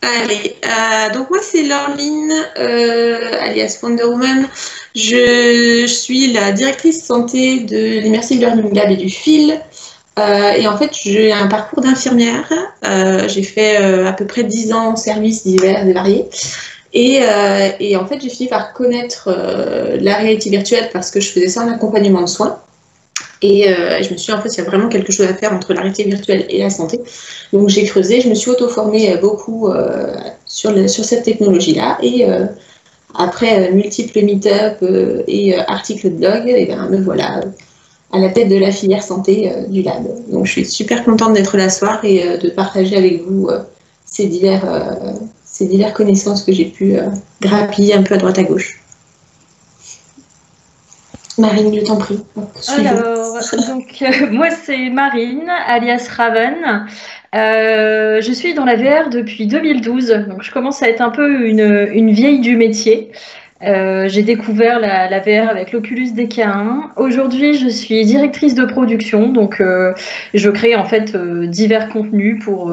Allez, donc moi c'est Laureline, alias Wonder Woman. Je suis la directrice santé de l'Immersive Learning Lab et du FIL. Et en fait, j'ai un parcours d'infirmière. J'ai fait à peu près 10 ans en services divers et variés. Et en fait, j'ai fini par connaître la réalité virtuelle parce que je faisais ça en accompagnement de soins. Et je me suis dit, en fait, il y a vraiment quelque chose à faire entre la réalité virtuelle et la santé. Donc, j'ai creusé, je me suis auto-formée beaucoup sur cette technologie-là. Et après multiples meet-up et articles de blog, et ben, me voilà à la tête de la filière santé du lab. Donc, je suis super contente d'être là ce soir et de partager avec vous ces diverses connaissances que j'ai pu grappiller un peu à droite à gauche. Marine, je t'en prie. Alors, donc, moi, c'est Marine, alias Raven. Je suis dans la VR depuis 2012, donc je commence à être un peu une vieille du métier. J'ai découvert la VR avec l'Oculus DK1. Aujourd'hui, je suis directrice de production, donc je crée en fait divers contenus pour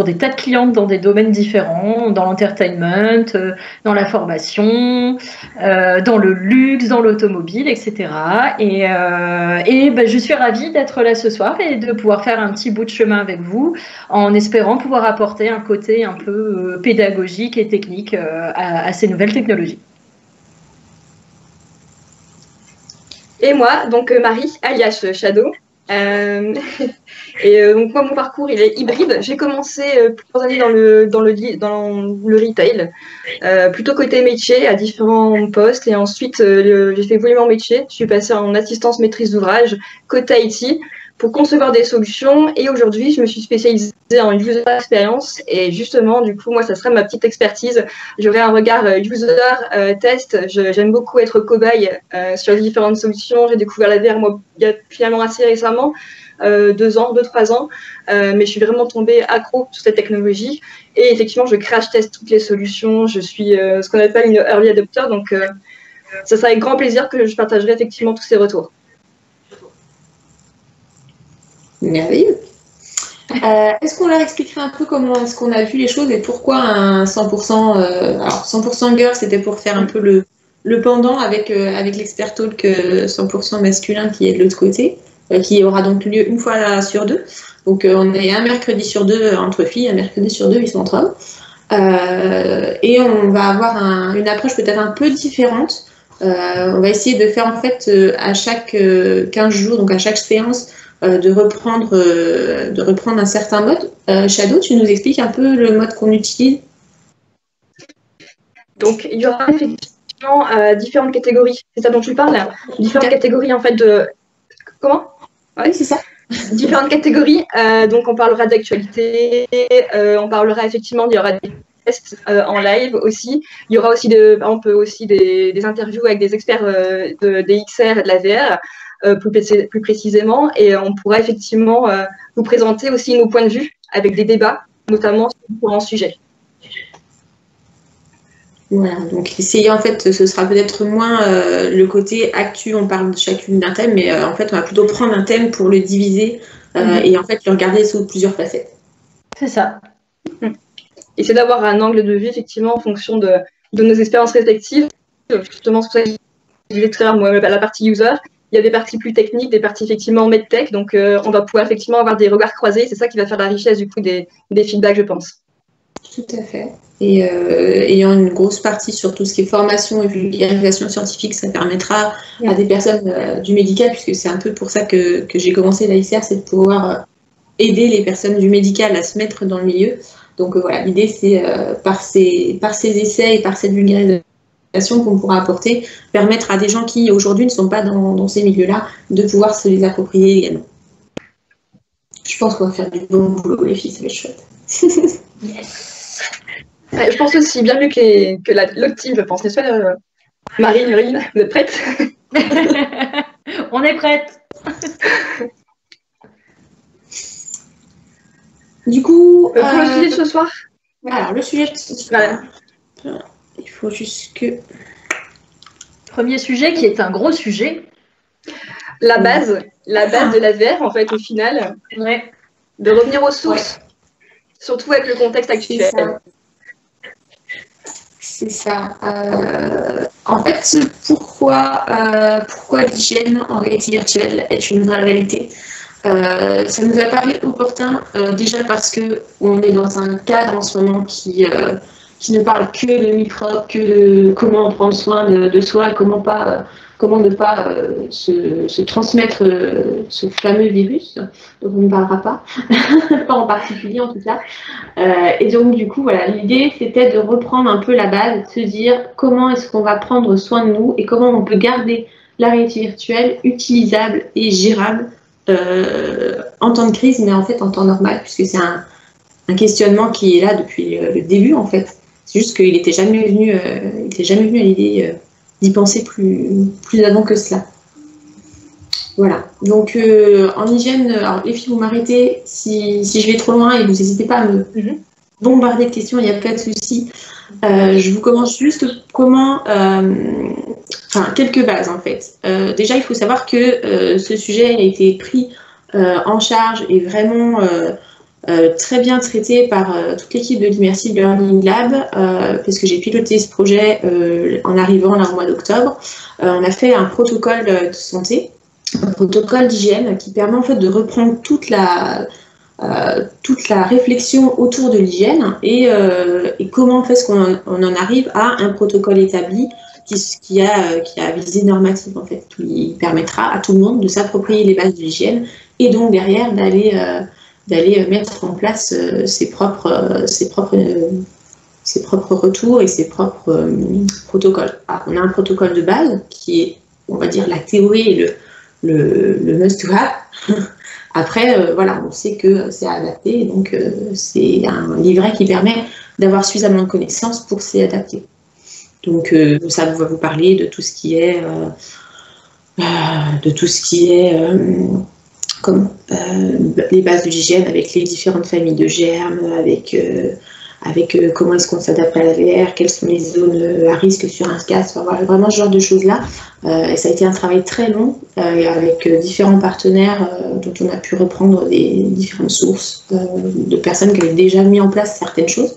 des tas de clientes dans des domaines différents, dans l'entertainment, dans la formation, dans le luxe, dans l'automobile, etc. Et ben, je suis ravie d'être là ce soir et de pouvoir faire un petit bout de chemin avec vous, en espérant pouvoir apporter un côté un peu pédagogique et technique à ces nouvelles technologies. Et moi, donc Marie, alias Shadow. Donc moi, mon parcours, il est hybride. J'ai commencé plusieurs années dans le retail, plutôt côté métier, à différents postes. Et ensuite, j'ai fait évoluer mon métier. Je suis passée en assistance maîtrise d'ouvrage, côté IT, pour concevoir des solutions. Et aujourd'hui, je me suis spécialisée en user experience. Et justement, du coup, moi, ça serait ma petite expertise. J'aurai un regard user test. J'aime beaucoup être cobaye sur les différentes solutions. J'ai découvert la VR, moi, il y a finalement assez récemment, 2, 3 ans. Mais je suis vraiment tombée accro sur cette technologie. Et effectivement, je crash teste toutes les solutions. Je suis ce qu'on appelle une early adopter. Donc, ça sera avec grand plaisir que je partagerai effectivement tous ces retours. Merveilleux. Est-ce qu'on leur expliquerait un peu comment est-ce qu'on a vu les choses et pourquoi un 100%, alors 100% girl, c'était pour faire un peu le pendant avec l'expert talk 100% masculin qui est de l'autre côté, qui aura donc lieu une fois sur deux. Donc on est un mercredi sur deux entre filles, un mercredi sur deux ils sont entre hommes. Et on va avoir une approche peut-être un peu différente. On va essayer de faire en fait à chaque 15 jours, donc à chaque séance, de reprendre un certain mode. Shadow, tu nous expliques un peu le mode qu'on utilise? Donc, il y aura effectivement différentes catégories. C'est ça dont tu parles? Différentes catégories, en fait, de... Comment? Ouais. Oui, c'est ça. Différentes catégories. Donc, on parlera d'actualité. On parlera effectivement, il y aura des tests en live aussi. Il y aura aussi, par exemple, des interviews avec des experts des XR et de la VR. Plus précisément, et on pourra effectivement vous présenter aussi nos points de vue avec des débats, notamment sur différents sujets. Voilà, donc essayer en fait, ce sera peut-être moins le côté actu, on parle chacune d'un thème, mais en fait on va plutôt prendre un thème pour le diviser et en fait le regarder sous plusieurs facettes. C'est ça. Et c'est d'avoir un angle de vue effectivement en fonction de nos expériences respectives. Justement, c'est pour ça que je disais tout à l'heure, moi, la partie user. Il y a des parties plus techniques, des parties effectivement medtech, donc on va pouvoir effectivement avoir des regards croisés. C'est ça qui va faire la richesse du coup des feedbacks, je pense. Tout à fait. Et ayant une grosse partie sur tout ce qui est formation et vulgarisation scientifique, ça permettra à des personnes du médical, puisque c'est un peu pour ça que j'ai commencé l'AICR, c'est de pouvoir aider les personnes du médical à se mettre dans le milieu. Donc voilà, l'idée c'est par ces essais et par cette vulgarisation qu'on pourra apporter, permettre à des gens qui aujourd'hui ne sont pas dans ces milieux-là de pouvoir se les approprier également. Je pense qu'on va faire du bon boulot, les filles, ça va être chouette. Yes. Je pense aussi, bien mieux que l'autre team, je pense. N'est-ce pas, Marine, vous êtes prête? On est prête. Du coup, pour le sujet de ce soir. Alors, le sujet de ce soir, voilà. Il faut juste que... Premier sujet qui est un gros sujet. La base de la VR, en fait, au final. Ouais. De revenir aux sources, surtout avec le contexte actuel. c'est ça. En fait, pourquoi l'hygiène en réalité virtuelle est une vraie réalité? Ça nous a paru opportun, déjà parce qu'on est dans un cadre en ce moment qui ne parle que de microbes, que de comment prendre soin de soi et comment ne pas se transmettre ce fameux virus dont on ne parlera pas, pas en particulier en tout cas. Et donc du coup, voilà, l'idée c'était de reprendre un peu la base, de se dire comment est-ce qu'on va prendre soin de nous et comment on peut garder la réalité virtuelle utilisable et gérable en temps de crise, mais en fait en temps normal, puisque c'est un questionnement qui est là depuis le début en fait. C'est juste qu'il n'était jamais venu à l'idée d'y penser plus avant que cela. Voilà. Donc en hygiène, alors les filles, vous m'arrêtez si je vais trop loin et vous n'hésitez pas à me bombarder de questions, il n'y a pas de souci. Je vous commence juste quelques bases en fait. Déjà, il faut savoir que ce sujet a été pris en charge et vraiment très bien traité par toute l'équipe de l'Immersive Learning Lab, parce que j'ai piloté ce projet en arrivant là au mois d'octobre. On a fait un protocole de santé, un protocole d'hygiène qui permet en fait de reprendre toute la réflexion autour de l'hygiène et comment est-ce qu'on en arrive à un protocole établi qui a visée normative en fait, qui permettra à tout le monde de s'approprier les bases de l'hygiène et donc derrière d'aller mettre en place ses propres retours et ses propres protocoles. Alors, on a un protocole de base qui est, on va dire, la théorie et le must-have. Après, voilà, on sait que c'est adapté, donc c'est un livret qui permet d'avoir suffisamment de connaissances pour s'y adapter. Donc, ça va vous parler de tout ce qui est les bases de l'hygiène avec les différentes familles de germes, avec comment est-ce qu'on s'adapte à la VR, quelles sont les zones à risque sur un casque, enfin, voilà, vraiment ce genre de choses-là. Et ça a été un travail très long avec différents partenaires dont on a pu reprendre des différentes sources de personnes qui avaient déjà mis en place certaines choses.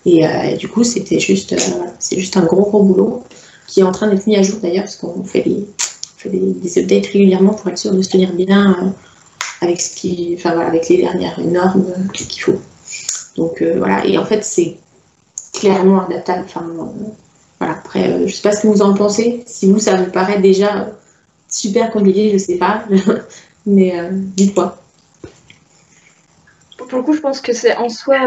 Et du coup, c'est juste un gros boulot qui est en train d'être mis à jour d'ailleurs, parce qu'on fait des updates régulièrement pour être sûr de se tenir bien avec avec les dernières normes qu'il faut. Donc voilà, et en fait c'est clairement adaptable. Enfin, voilà. Après, je ne sais pas ce que vous en pensez. Si vous, ça vous paraît déjà super compliqué, je ne sais pas, mais dites-moi. Pour le coup, je pense que c'est en soi,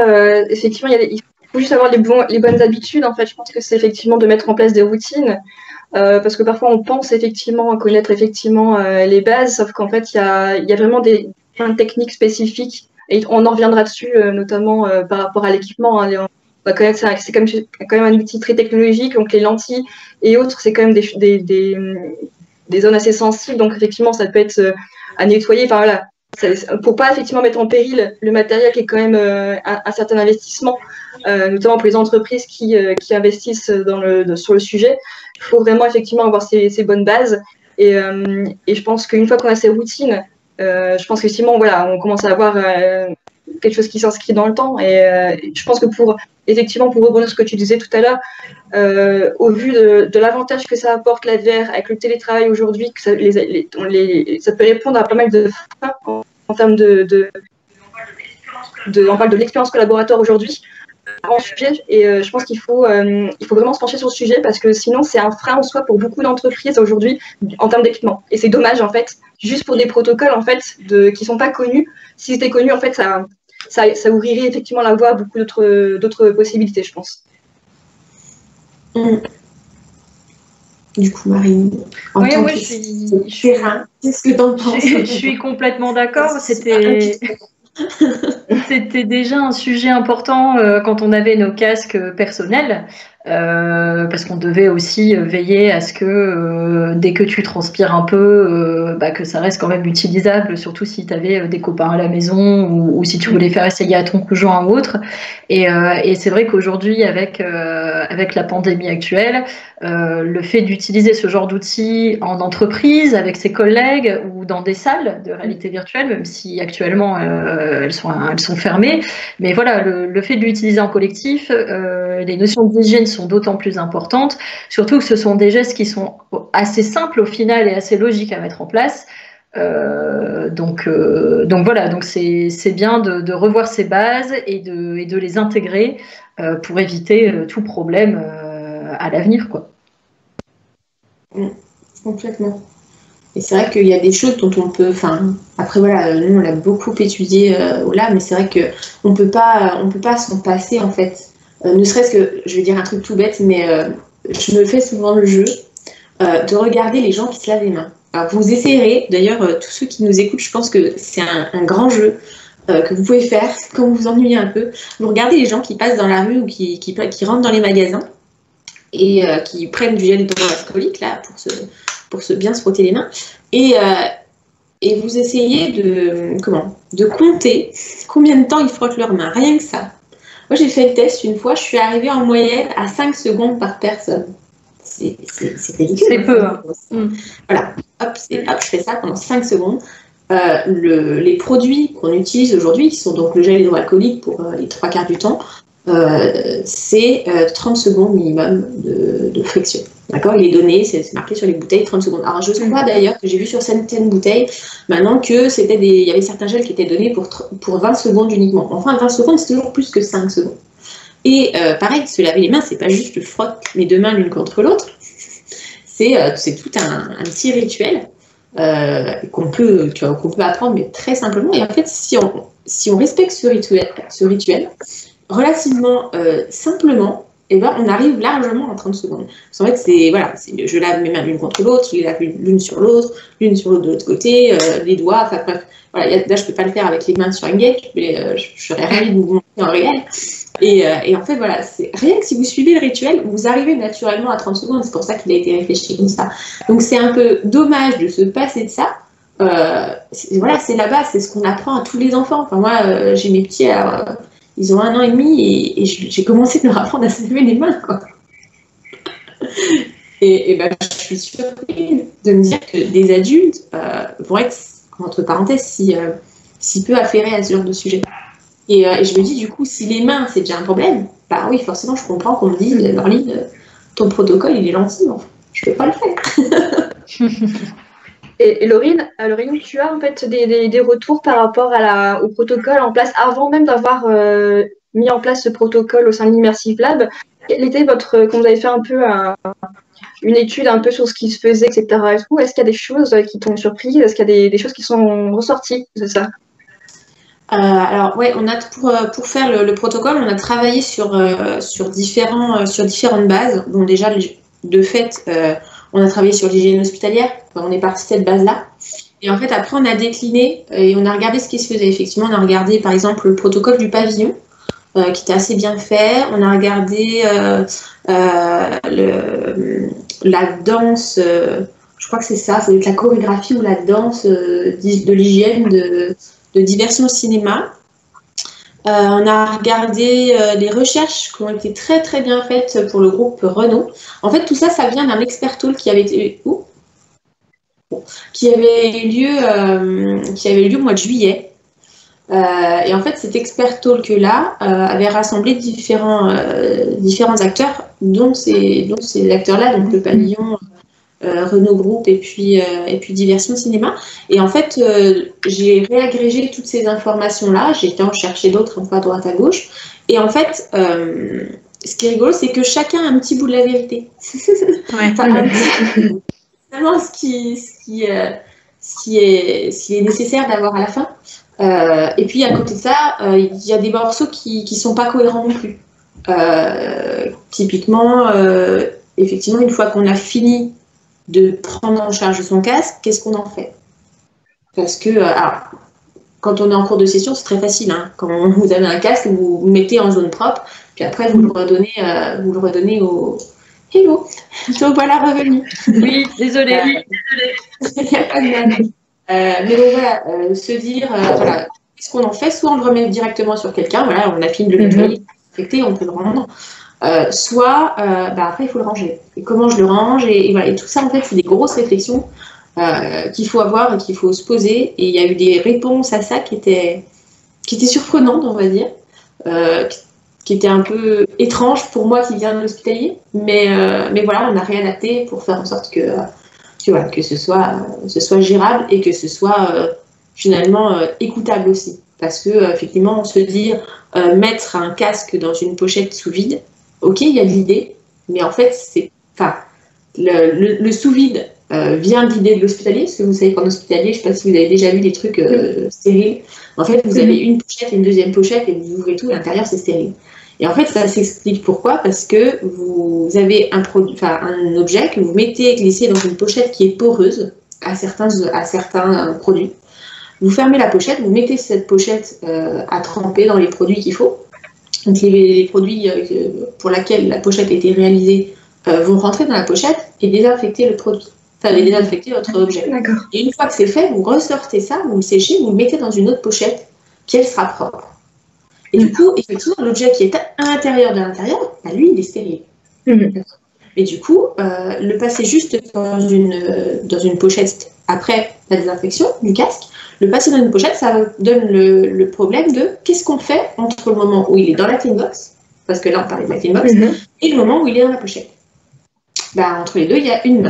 effectivement, il faut juste avoir les bonnes habitudes. En fait, je pense que c'est effectivement de mettre en place des routines. Parce que parfois on pense effectivement connaître effectivement les bases, sauf qu'en fait il y a vraiment plein de techniques spécifiques et on en reviendra dessus, notamment par rapport à l'équipement. Hein, on va connaître ça, c'est quand même un outil très technologique, donc les lentilles et autres, c'est quand même des zones assez sensibles, donc effectivement ça peut être à nettoyer. Enfin voilà, pour pas effectivement mettre en péril le matériel qui est quand même un certain investissement, notamment pour les entreprises qui investissent sur le sujet. Il faut vraiment effectivement avoir ces bonnes bases et je pense qu'une fois qu'on a ces routines, je pense qu'effectivement voilà, on commence à avoir quelque chose qui s'inscrit dans le temps et je pense que pour rebondir sur ce que tu disais tout à l'heure, au vu de l'avantage que ça apporte la VR avec le télétravail aujourd'hui, que ça peut répondre à pas mal de freins en termes on parle de l'expérience collaborateur aujourd'hui. En sujet et je pense qu'il faut vraiment se pencher sur le sujet parce que sinon c'est un frein en soi pour beaucoup d'entreprises aujourd'hui en termes d'équipement et c'est dommage en fait juste pour des protocoles en fait qui sont pas connus. Si c'était connu en fait ça ouvrirait effectivement la voie à beaucoup d'autres possibilités, je pense. Du coup, Marine, oui, moi je suis qu'est-ce que tu en penses? Je suis complètement d'accord. C'était déjà un sujet important quand on avait nos casques personnels, parce qu'on devait aussi veiller à ce que dès que tu transpires un peu, que ça reste quand même utilisable, surtout si tu avais des copains à la maison ou si tu voulais faire essayer à ton conjoint ou autre. Et c'est vrai qu'aujourd'hui, avec la pandémie actuelle, le fait d'utiliser ce genre d'outils en entreprise, avec ses collègues ou dans des salles de réalité virtuelle, même si actuellement elles sont fermées, mais voilà, le fait de l'utiliser en collectif, les notions d'hygiène sont d'autant plus importantes, surtout que ce sont des gestes qui sont assez simples au final et assez logiques à mettre en place. Donc voilà, donc c'est bien de revoir ces bases et de les intégrer pour éviter tout problème à l'avenir, quoi. Complètement. Et c'est vrai qu'il y a des choses dont on peut, enfin, après voilà, nous on l'a beaucoup étudié là, mais c'est vrai que on peut pas s'en passer en fait. Ne serait-ce que, je vais dire un truc tout bête, mais je me fais souvent le jeu de regarder les gens qui se lavent les mains. Alors vous essayerez, d'ailleurs tous ceux qui nous écoutent, je pense que c'est un grand jeu que vous pouvez faire quand vous vous ennuyez un peu. Vous regardez les gens qui passent dans la rue ou qui rentrent dans les magasins et qui prennent du gel hydroalcoolique là pour bien se frotter les mains et vous essayez de compter combien de temps ils frottent leurs mains, rien que ça. Moi j'ai fait le test une fois, je suis arrivée en moyenne à 5 secondes par personne. C'est ridicule. C'est peu. Hein. Voilà, hop, je fais ça pendant 5 secondes. Les produits qu'on utilise aujourd'hui, qui sont donc le gel hydroalcoolique pour les 3/4 du temps, c'est 30 secondes minimum de friction. D'accord, il est donné, c'est marqué sur les bouteilles 30 secondes. Alors je crois d'ailleurs que j'ai vu sur certaines bouteilles maintenant que il y avait certains gels qui étaient donnés pour 20 secondes uniquement. Enfin 20 secondes c'est toujours plus que 5 secondes. Et pareil, se laver les mains, c'est pas juste je frotte mes deux mains l'une contre l'autre, c'est tout un petit rituel qu'on peut apprendre mais très simplement. Et en fait si on respecte ce rituel relativement simplement, et ben, on arrive largement en 30 secondes. En fait, je lave mes mains l'une contre l'autre, je les lave l'une sur l'autre de l'autre côté, les doigts, enfin bref. Voilà, là, je ne peux pas le faire avec les mains sur un gate, mais je serais ravie de vous montrer en réel. Et en fait, voilà, c'est rien que si vous suivez le rituel, vous arrivez naturellement à 30 secondes. C'est pour ça qu'il a été réfléchi comme ça. Donc, c'est un peu dommage de se passer de ça. Voilà, c'est la base, c'est ce qu'on apprend à tous les enfants. Enfin, moi, j'ai mes petits, alors, ils ont 1 an et demi et j'ai commencé de leur apprendre à se laver les mains, quoi. Et ben, je suis surprise de me dire que des adultes vont être, entre parenthèses, si peu affairés à ce genre de sujet. Et je me dis, du coup, si les mains, c'est déjà un problème, bah oui, forcément, je comprends qu'on me dise, Laureline, ton protocole, il est lent, mais je ne peux pas le faire. Et Laureline, tu as en fait des retours par rapport au protocole en place avant même d'avoir mis en place ce protocole au sein de l'Immersive Lab. Quel était quand vous avez fait un peu une étude un peu sur ce qui se faisait, etc. Est-ce qu'il y a des choses qui t'ont surpris? Est-ce qu'il y a des choses qui sont ressorties de ça? Alors ouais, on a pour faire le protocole, on a travaillé sur différentes bases. Bon, déjà de fait, on a travaillé sur l'hygiène hospitalière. On est parti de cette base-là. Et en fait, après, on a décliné et on a regardé ce qui se faisait. Effectivement, on a regardé par exemple le protocole du pavillon, qui était assez bien fait. On a regardé la danse. Je crois que c'est ça. Ça doit être la chorégraphie ou la danse de l'hygiène de diversion au cinéma. On a regardé les recherches qui ont été très très bien faites pour le groupe Renault. En fait, tout ça, ça vient d'un expert talk qui avait eu lieu au mois de juillet. Et en fait, cet expert talk-là avait rassemblé différents acteurs, dont ces acteurs-là, donc le pavillon, Renault Group et puis Diversion Cinéma. Et en fait, j'ai réagrégé toutes ces informations-là, j'ai été en chercher d'autres un peu à droite à gauche. Et en fait, ce qui est rigolo, c'est que chacun a un petit bout de la vérité. Ouais. Finalement, ce qui est nécessaire d'avoir à la fin. Et puis à côté de ça, il y a des morceaux qui sont pas cohérents non plus. Typiquement, effectivement, une fois qu'on a fini de prendre en charge son casque, qu'est-ce qu'on en fait? Parce que alors, quand on est en cours de session, c'est très facile. Hein. Quand vous avez un casque, vous le mettez en zone propre, puis après vous le redonnez au hello. Donc voilà, revenu. Oui, désolée. Il n'y a pas de mal. Mais donc voilà, se dire, voilà, qu'est-ce qu'on en fait? Soit on le remet directement sur quelqu'un, voilà, on a fini de le nettoyer, affecté, on peut le rendre. Soit après il faut le ranger. Et comment je le range et voilà. Et tout ça en fait c'est des grosses réflexions qu'il faut avoir et qu'il faut se poser. Et il y a eu des réponses à ça qui étaient surprenantes, on va dire, qui était un peu étrange pour moi qui viens de l'hospitalier. Mais voilà, on a réadapté pour faire en sorte que ce soit gérable et que ce soit finalement écoutable aussi. Parce que effectivement, on se dit mettre un casque dans une pochette sous vide, ok, il y a de l'idée, mais en fait, le sous vide vient de l'idée de l'hospitalier, parce que vous savez qu'en hospitalier, je ne sais pas si vous avez déjà vu des trucs stériles. En fait, vous avez une pochette et une deuxième pochette et vous ouvrez tout, l'intérieur c'est stérile. Et en fait, ça s'explique pourquoi, parce que vous avez un objet que vous mettez glissé dans une pochette qui est poreuse à certains produits. Vous fermez la pochette, vous mettez cette pochette à tremper dans les produits qu'il faut. Donc les produits pour lesquels la pochette a été réalisée vont rentrer dans la pochette et désinfecter le produit. Enfin, désinfecter votre objet. Et une fois que c'est fait, vous ressortez ça, vous le séchez, vous le mettez dans une autre pochette qui, elle, sera propre. Et du coup, effectivement, l'objet qui est à l'intérieur de l'intérieur, lui, il est stérile. Et du coup, le passer juste dans une pochette après la désinfection du casque, le passer dans une pochette, ça donne le problème de qu'est-ce qu'on fait entre le moment où il est dans la clean box, parce que là, on parlait de la clean box, et le moment où il est dans la pochette. Entre les deux, il y a une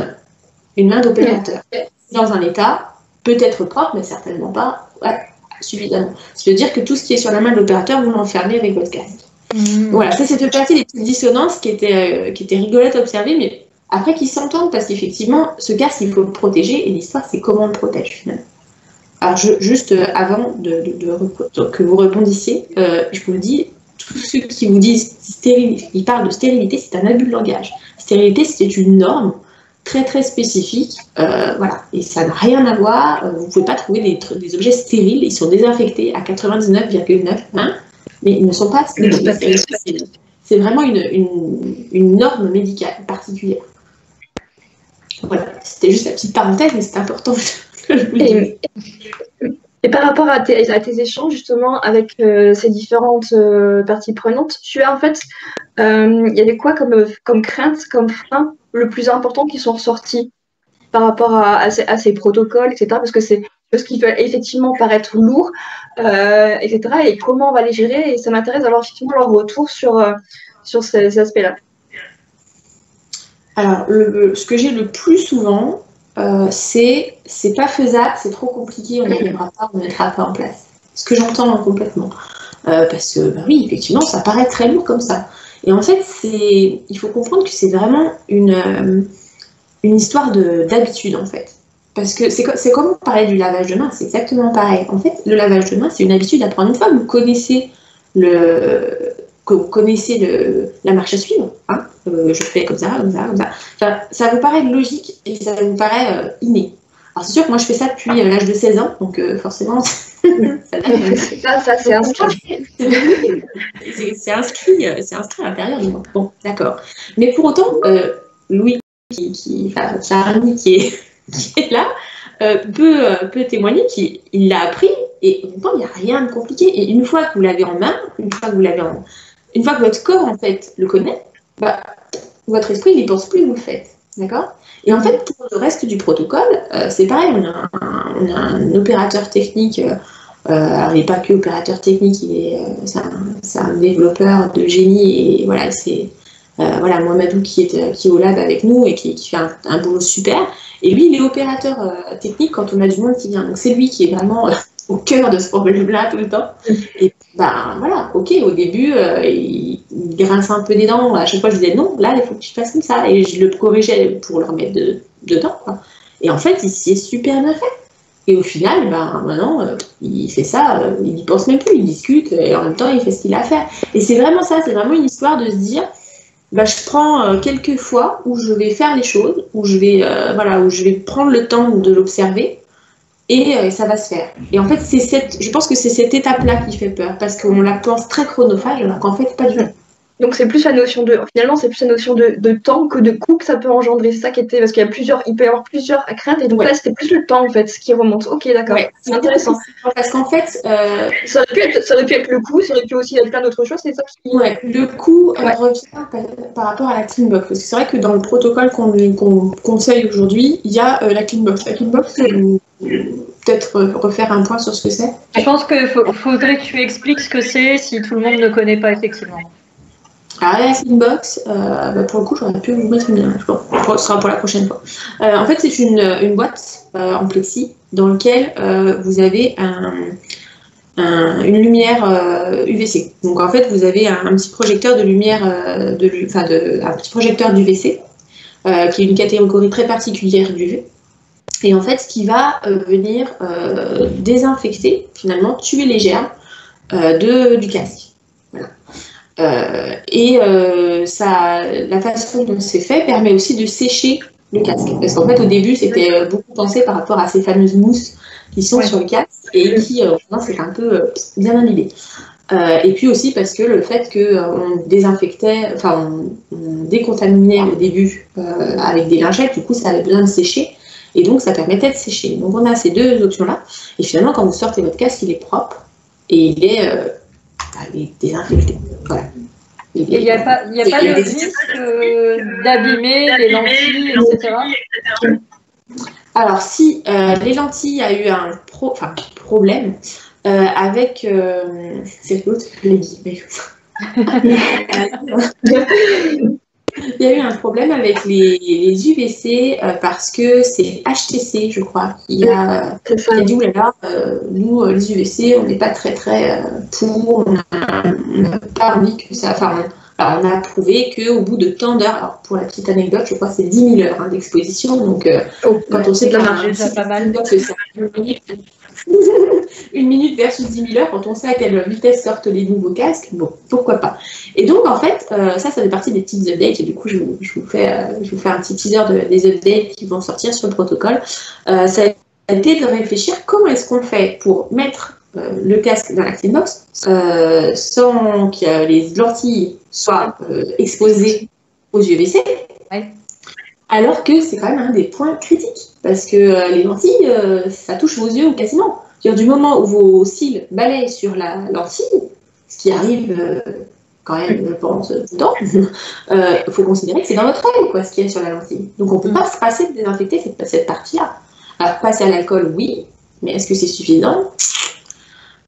main d'opérateur. Dans un état peut-être propre, mais certainement pas suffisamment. C'est-à-dire que tout ce qui est sur la main de l'opérateur, vous l'enfermez avec votre casque. Voilà, ça c'était partie des petites dissonances qui étaient rigolotes à observer, mais après qui s'entendent, parce qu'effectivement, ce casque, il faut le protéger, et l'histoire, c'est comment on le protège, finalement. Alors, juste avant que vous répondiez, je vous le dis, tous ceux qui vous disent ils parlent de stérilité, c'est un abus de langage. Stérilité, c'est une norme très très spécifique, voilà, et ça n'a rien à voir. Vous ne pouvez pas trouver des objets stériles, ils sont désinfectés à 99,9, mais ils ne sont pas stériles. C'est vraiment une norme médicale particulière. Voilà, c'était juste la petite parenthèse, mais c'est important que je vous le dise. Et par rapport à tes échanges justement avec ces différentes parties prenantes, tu as en fait, il y avait quoi comme crainte, comme frein le plus important qui sont ressortis par rapport à ces protocoles, etc. Parce que c'est ce qui peut effectivement paraître lourd, etc. Et comment on va les gérer. Et ça m'intéresse d'avoir effectivement leur retour sur ces aspects-là. Alors, ce que j'ai le plus souvent, c'est pas faisable, c'est trop compliqué, on ne mettra pas en place. Ce que j'entends complètement. Parce que, oui, effectivement, ça paraît très lourd comme ça. Et en fait, il faut comprendre que c'est vraiment une histoire d'habitude, en fait. Parce que c'est comme on parlait du lavage de main, c'est exactement pareil. En fait, le lavage de main, c'est une habitude à prendre. Une fois que vous connaissez la marche à suivre, je fais comme ça. Enfin, ça vous paraît logique et ça vous paraît inné. Alors c'est sûr que moi je fais ça depuis l'âge de 16 ans, donc forcément ça c'est inscrit. C'est inscrit à l'intérieur de moi. Bon, d'accord. Mais pour autant, Louis, Charny qui est là, peut témoigner qu'il l'a appris et pourtant il n'y a rien de compliqué. Et une fois que vous l'avez en main, une fois que votre corps en fait le connaît, votre esprit il n'y pense plus, vous le faites. D'accord ? Et en fait, pour le reste du protocole, c'est pareil, on a un opérateur technique, alors il n'est pas que opérateur technique, c'est un développeur de génie, et voilà, c'est Mohamedou qui est au lab avec nous et qui fait un boulot super. Et lui, il est opérateur technique quand on a du monde qui vient. Donc c'est lui qui est vraiment au cœur de ce problème-là tout le temps. Et voilà, ok, au début, il grince un peu des dents. À chaque fois, je disais non, là, il faut que tu fasses comme ça. Et je le corrigeais pour le remettre dedans, quoi. Et en fait, il s'y est super bien fait. Et au final, maintenant, il fait ça, il n'y pense même plus, il discute, et en même temps, il fait ce qu'il a à faire. Et c'est vraiment ça, c'est vraiment une histoire de se dire, je prends quelques fois où je vais faire les choses, où je vais prendre le temps de l'observer, et ça va se faire. Et en fait, je pense que c'est cette étape-là qui fait peur, parce qu'on la pense très chronophage, alors qu'en fait, pas du tout. Donc c'est plus la notion de temps que de coût que ça peut engendrer. C'est ça qui était, parce qu'il peut y avoir plusieurs craintes, et donc là c'était plus le temps en fait qui remonte. Ok, d'accord, c'est intéressant. Parce qu'en fait, ça aurait pu être le coût, ça aurait pu aussi être plein d'autres choses. C'est ça qui. Le coût revient par rapport à la clean box, parce que c'est vrai que dans le protocole qu'on conseille aujourd'hui, il y a la clean box. La clean box, c'est peut-être refaire un point sur ce que c'est. Je pense qu'il faudrait que tu expliques ce que c'est si tout le monde ne connaît pas effectivement. Alors, la Cleanbox, pour le coup, j'aurais pu vous mettre une lien. Ce sera pour la prochaine fois. En fait, c'est une boîte en plexi dans laquelle vous avez une lumière UVC. Donc, en fait, vous avez un petit projecteur de lumière, un petit projecteur d'UVC, qui est une catégorie très particulière d'UV. Et en fait, ce qui va venir désinfecter, finalement, tuer les germes du casque. Voilà. La façon dont c'est fait permet aussi de sécher le casque. Parce qu'en fait, au début, c'était beaucoup pensé par rapport à ces fameuses mousses qui sont sur le casque et qui, c'est un peu bien imbibé. Et puis aussi parce que le fait qu'on désinfectait, on décontaminait au début avec des lingettes, du coup, ça avait besoin de sécher. Et donc, ça permettait de sécher. Donc, on a ces deux options-là. Et finalement, quand vous sortez votre casque, il est propre et il est désinfecté. Voilà. Il n'y a pas le risque d'abîmer les lentilles, etc. Alors, si les lentilles a eu un problème avec... c'est l'autre que je l'ai dit, mais... Il y a eu un problème avec les UVC parce que c'est HTC, je crois, qui a dit oulala, nous, les UVC, on n'est pas très pour, on n'a pas envie que ça. On a prouvé qu'au bout de tant d'heures, alors pour la petite anecdote, je crois que c'est 10 000 heures d'exposition, donc quand on sait que c'est pas mal. Une minute versus 10 000 heures, quand on sait à quelle vitesse sortent les nouveaux casques, bon, pourquoi pas. Et donc, en fait, ça fait partie des petites updates, et du coup, je vous fais un petit teaser des updates qui vont sortir sur le protocole. Ça a été de réfléchir comment est-ce qu'on fait pour mettre le casque dans la Cleanbox sans que les lentilles soient exposées aux UVC. Ouais. Alors que c'est quand même un des points critiques, parce que les lentilles, ça touche vos yeux quasiment. Du moment où vos cils balayent sur la lentille, ce qui arrive quand même, je pense, tout le temps, il faut considérer que c'est dans votre œil, ce qu'il y a sur la lentille. Donc on ne peut pas se passer de désinfecter cette partie-là. Alors passer à l'alcool, oui, mais est-ce que c'est suffisant?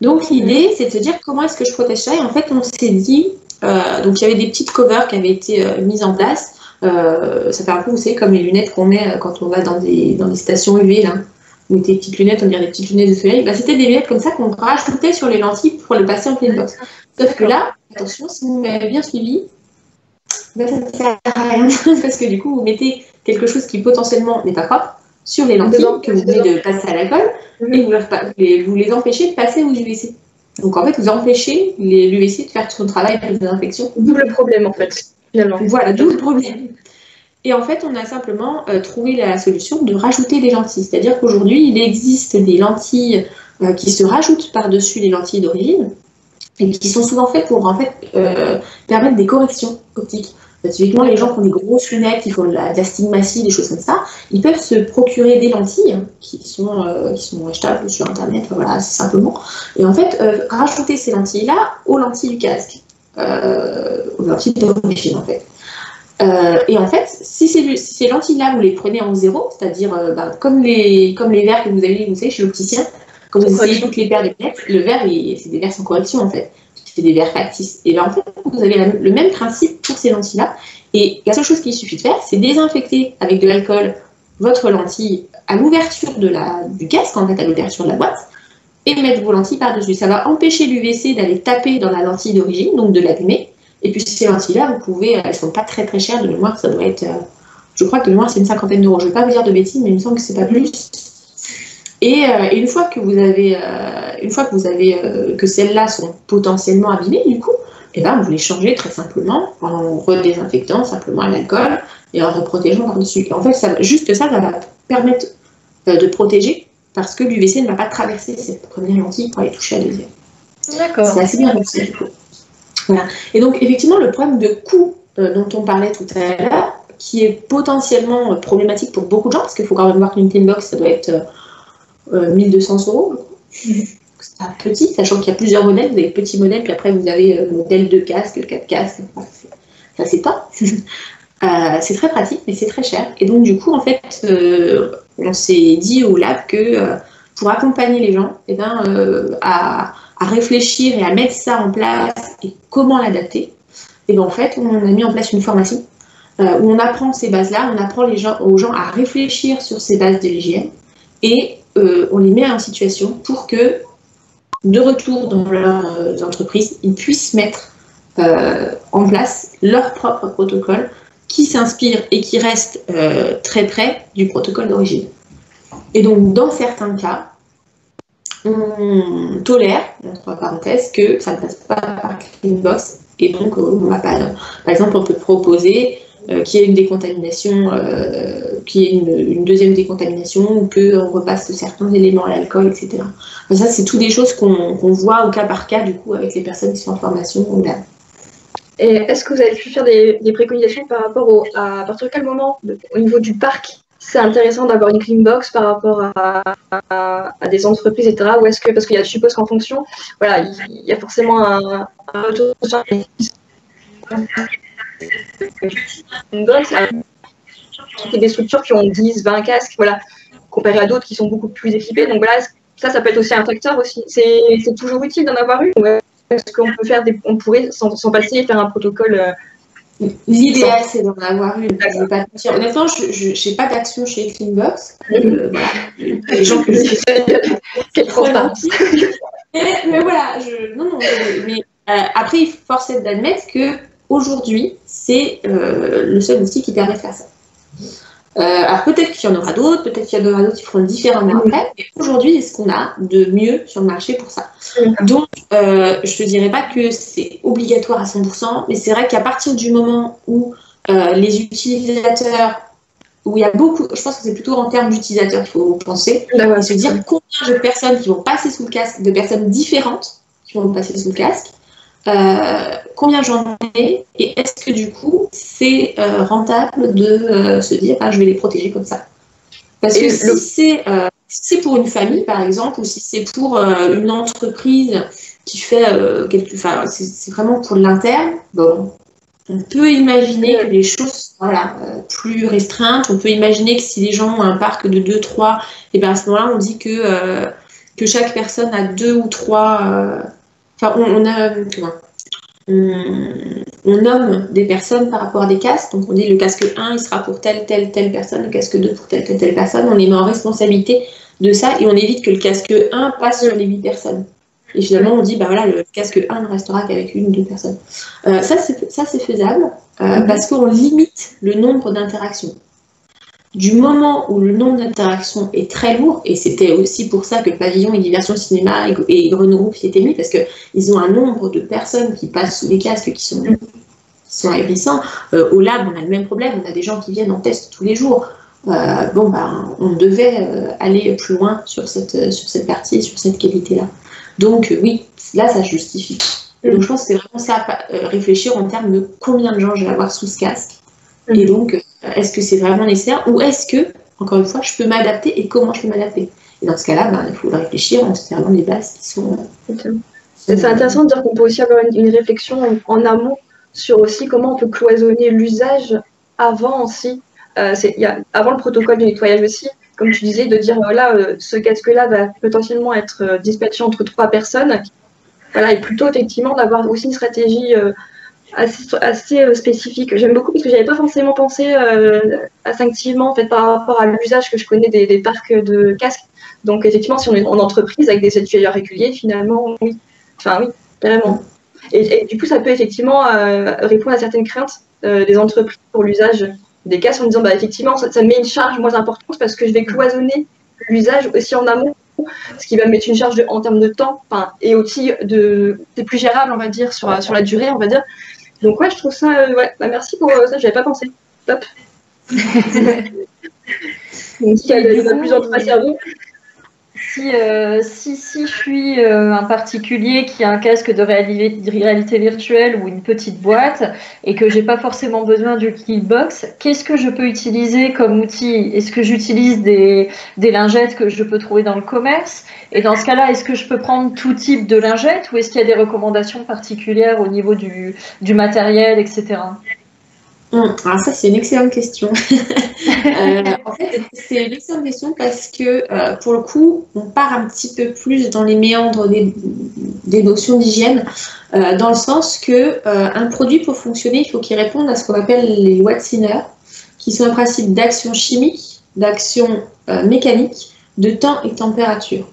Donc l'idée, c'est de se dire comment est-ce que je protège ça. Et en fait, on s'est dit, donc il y avait des petites covers qui avaient été mises en place. Ça fait un peu, vous savez, comme les lunettes qu'on met quand on va dans des stations UV, là. Vous mettez des petites lunettes, on dirait des petites lunettes de soleil. C'était des lunettes comme ça qu'on rajoutait sur les lentilles pour le passer en Cleanbox. Sauf que là, attention, si vous m'avez bien suivi, ça ne sert à rien. Parce que du coup, vous mettez quelque chose qui potentiellement n'est pas propre sur les lentilles que vous venez de passer à l'alcool et vous les empêchez de passer aux UVC. Donc en fait, vous empêchez l'UVC de faire son travail de désinfection. D'où le problème en fait. Finalement. Voilà, d'où le problème. Et en fait, on a simplement trouvé la solution de rajouter des lentilles. C'est-à-dire qu'aujourd'hui, il existe des lentilles qui se rajoutent par-dessus les lentilles d'origine et qui sont souvent faites pour permettre des corrections optiques. Typiquement, les gens qui ont des grosses lunettes, qui font de l'astigmatie, des choses comme ça, ils peuvent se procurer des lentilles qui sont achetables sur Internet, voilà, assez simplement. Et en fait, rajouter ces lentilles-là aux lentilles du casque. Aux lentilles d'origine en fait. Et en fait, si ces lentilles-là, vous les prenez en zéro, c'est-à-dire comme les verres que vous avez, vous savez, chez l'opticien, quand vous essayez toutes les paires de lunettes, le verre, c'est des verres sans correction en fait. C'est des verres factices. Et bien en fait, vous avez le même principe pour ces lentilles-là. Et la seule chose qu'il suffit de faire, c'est désinfecter avec de l'alcool votre lentille à l'ouverture du casque, en fait, à l'ouverture de la boîte, et mettre vos lentilles par-dessus. Ça va empêcher l'UVC d'aller taper dans la lentille d'origine, donc de l'abîmer. Et puis ces lentilles-là, elles ne sont pas très chères de mémoire, ça doit être, je crois que de mémoire c'est une 50aine d'euros. Je ne vais pas vous dire de bêtises, mais il me semble que c'est pas plus. Et une fois que vous avez, que celles-là sont potentiellement abîmées, du coup, vous les changez très simplement en redésinfectant simplement à l'alcool et en reprotégeant par-dessus. Et en fait, ça va permettre de protéger parce que l'UVC ne va pas traverser cette première lentille pour aller toucher à la deuxième. D'accord. C'est assez bien réussi, du coup. Voilà. Et donc, effectivement, le problème de coût dont on parlait tout à l'heure, qui est potentiellement problématique pour beaucoup de gens, parce qu'il faut quand même voir qu'une Cleanbox, ça doit être 1200 €. C'est pas petit, sachant qu'il y a plusieurs modèles. Vous avez le petit modèle, puis après, vous avez le modèle 2 casques, 4 casques. Ça, c'est pas. C'est très pratique, mais c'est très cher. Et donc, du coup, en fait, on s'est dit au lab que pour accompagner les gens, à réfléchir et à mettre ça en place et comment l'adapter, Et bien en fait, on a mis en place une formation où on apprend ces bases-là, on apprend aux gens à réfléchir sur ces bases de l'hygiène et on les met en situation pour que, de retour dans leurs entreprises, ils puissent mettre en place leur propre protocole qui s'inspire et qui reste très près du protocole d'origine. Et donc, dans certains cas, on tolère, entre parenthèses, que ça ne passe pas par Cleanbox. Et donc, on va par exemple, on peut proposer qu'il y ait une décontamination, qu'il y ait une deuxième décontamination, ou qu'on repasse certains éléments à l'alcool, etc. Donc ça, c'est toutes des choses qu'on voit au cas par cas, du coup, avec les personnes qui sont en formation au lab. Et est-ce que vous avez pu faire des préconisations par rapport à partir de quel moment, au niveau du parc, c'est intéressant d'avoir une Cleanbox par rapport à des entreprises, etc. Ou est-ce que, parce qu'il y a, je suppose qu'en fonction, voilà, il y a forcément un retour sur une box, des structures qui ont 10, 20 casques, voilà, comparé à d'autres qui sont beaucoup plus équipées. Donc voilà, ça peut être aussi un facteur aussi. C'est toujours utile d'en avoir une. Est-ce qu'on peut faire on pourrait s'en passer et faire un protocole L'idéal, c'est d'en avoir une. Je vais pas te mentir. Honnêtement, je n'ai pas d'action chez Cleanbox. Voilà. Les gens que quelle transparence. Mais voilà, mais après, force est d'admettre qu'aujourd'hui, c'est le seul outil qui permet de faire ça. Alors peut-être qu'il y en aura d'autres, peut-être qu'il y en aura d'autres qui feront différemment après, mais aujourd'hui, c'est ce qu'on a de mieux sur le marché pour ça. Donc, je te dirais pas que c'est obligatoire à 100%, mais c'est vrai qu'à partir du moment où les utilisateurs, où il y a beaucoup, je pense que c'est plutôt en termes d'utilisateurs qu'il faut penser, et se dire combien de personnes qui vont passer sous le casque, de personnes différentes qui vont passer sous le casque, combien j'en ai, et est-ce que du coup c'est rentable de se dire je vais les protéger comme ça. Parce que si c'est pour une famille par exemple, ou si c'est pour une entreprise qui fait c'est vraiment pour l'interne, bon, on peut imaginer que les choses sont plus restreintes. On peut imaginer que si les gens ont un parc de 2, 3, et bien à ce moment-là on dit que chaque personne a 2 ou 3 on nomme des personnes par rapport à des casques. Donc, on dit le casque 1, il sera pour telle personne, le casque 2 pour telle personne. On les met en responsabilité de ça et on évite que le casque 1 passe sur les 8 personnes. Et finalement, on dit, le casque 1 ne restera qu'avec 1 ou 2 personnes. Ça, c'est faisable parce qu'on limite le nombre d'interactions. Du moment où le nombre d'interactions est très lourd, et c'était aussi pour ça que Pavillon et Diversion Cinéma et Grenouille y étaient mis, parce qu'ils ont un nombre de personnes qui passent sous les casques qui sont ahurissants. Au lab, on a le même problème, on a des gens qui viennent en test tous les jours. On devait aller plus loin sur cette partie, sur cette qualité-là. Donc oui, là, ça justifie. Donc je pense que c'est vraiment ça, réfléchir en termes de combien de gens je vais avoir sous ce casque. Et donc, est-ce que c'est vraiment nécessaire ou est-ce que, encore une fois, je peux m'adapter et comment je peux m'adapter? Et dans ce cas-là, il faut réfléchir en se servant des bases qui sont... C'est intéressant de dire qu'on peut aussi avoir une réflexion en amont sur aussi comment on peut cloisonner l'usage avant aussi. Avant le protocole du nettoyage aussi, comme tu disais, de dire ce casque-là va potentiellement être dispatché entre 3 personnes. Voilà, et plutôt effectivement d'avoir aussi une stratégie assez spécifique. J'aime beaucoup parce que j'avais pas forcément pensé instinctivement en fait par rapport à l'usage que je connais des parcs de casques. Donc effectivement, si on est en entreprise avec des utilisateurs réguliers, finalement, oui, vraiment. Et du coup, ça peut effectivement répondre à certaines craintes des entreprises pour l'usage des casques en disant effectivement, ça met une charge moins importante parce que je vais cloisonner l'usage aussi en amont, ce qui va mettre une charge en termes de temps, et aussi c'est plus gérable, on va dire, sur la durée, on va dire. Donc je trouve ça, merci pour ça, j'avais pas pensé. Top. Donc, il y a plusieurs cerveaux. Si je suis un particulier qui a un casque de réalité virtuelle ou une petite boîte et que j'ai pas forcément besoin du Cleanbox, qu'est-ce que je peux utiliser comme outil? Est-ce que j'utilise des lingettes que je peux trouver dans le commerce? Et dans ce cas-là, est-ce que je peux prendre tout type de lingettes ou est-ce qu'il y a des recommandations particulières au niveau du matériel, etc.? Alors ça, c'est une excellente question. En fait, c'est une excellente question parce que, pour le coup, on part un petit peu plus dans les méandres des notions d'hygiène, dans le sens que un produit, pour fonctionner, il faut qu'il réponde à ce qu'on appelle les lois de Sinner, qui sont un principe d'action chimique, d'action mécanique, de temps et température.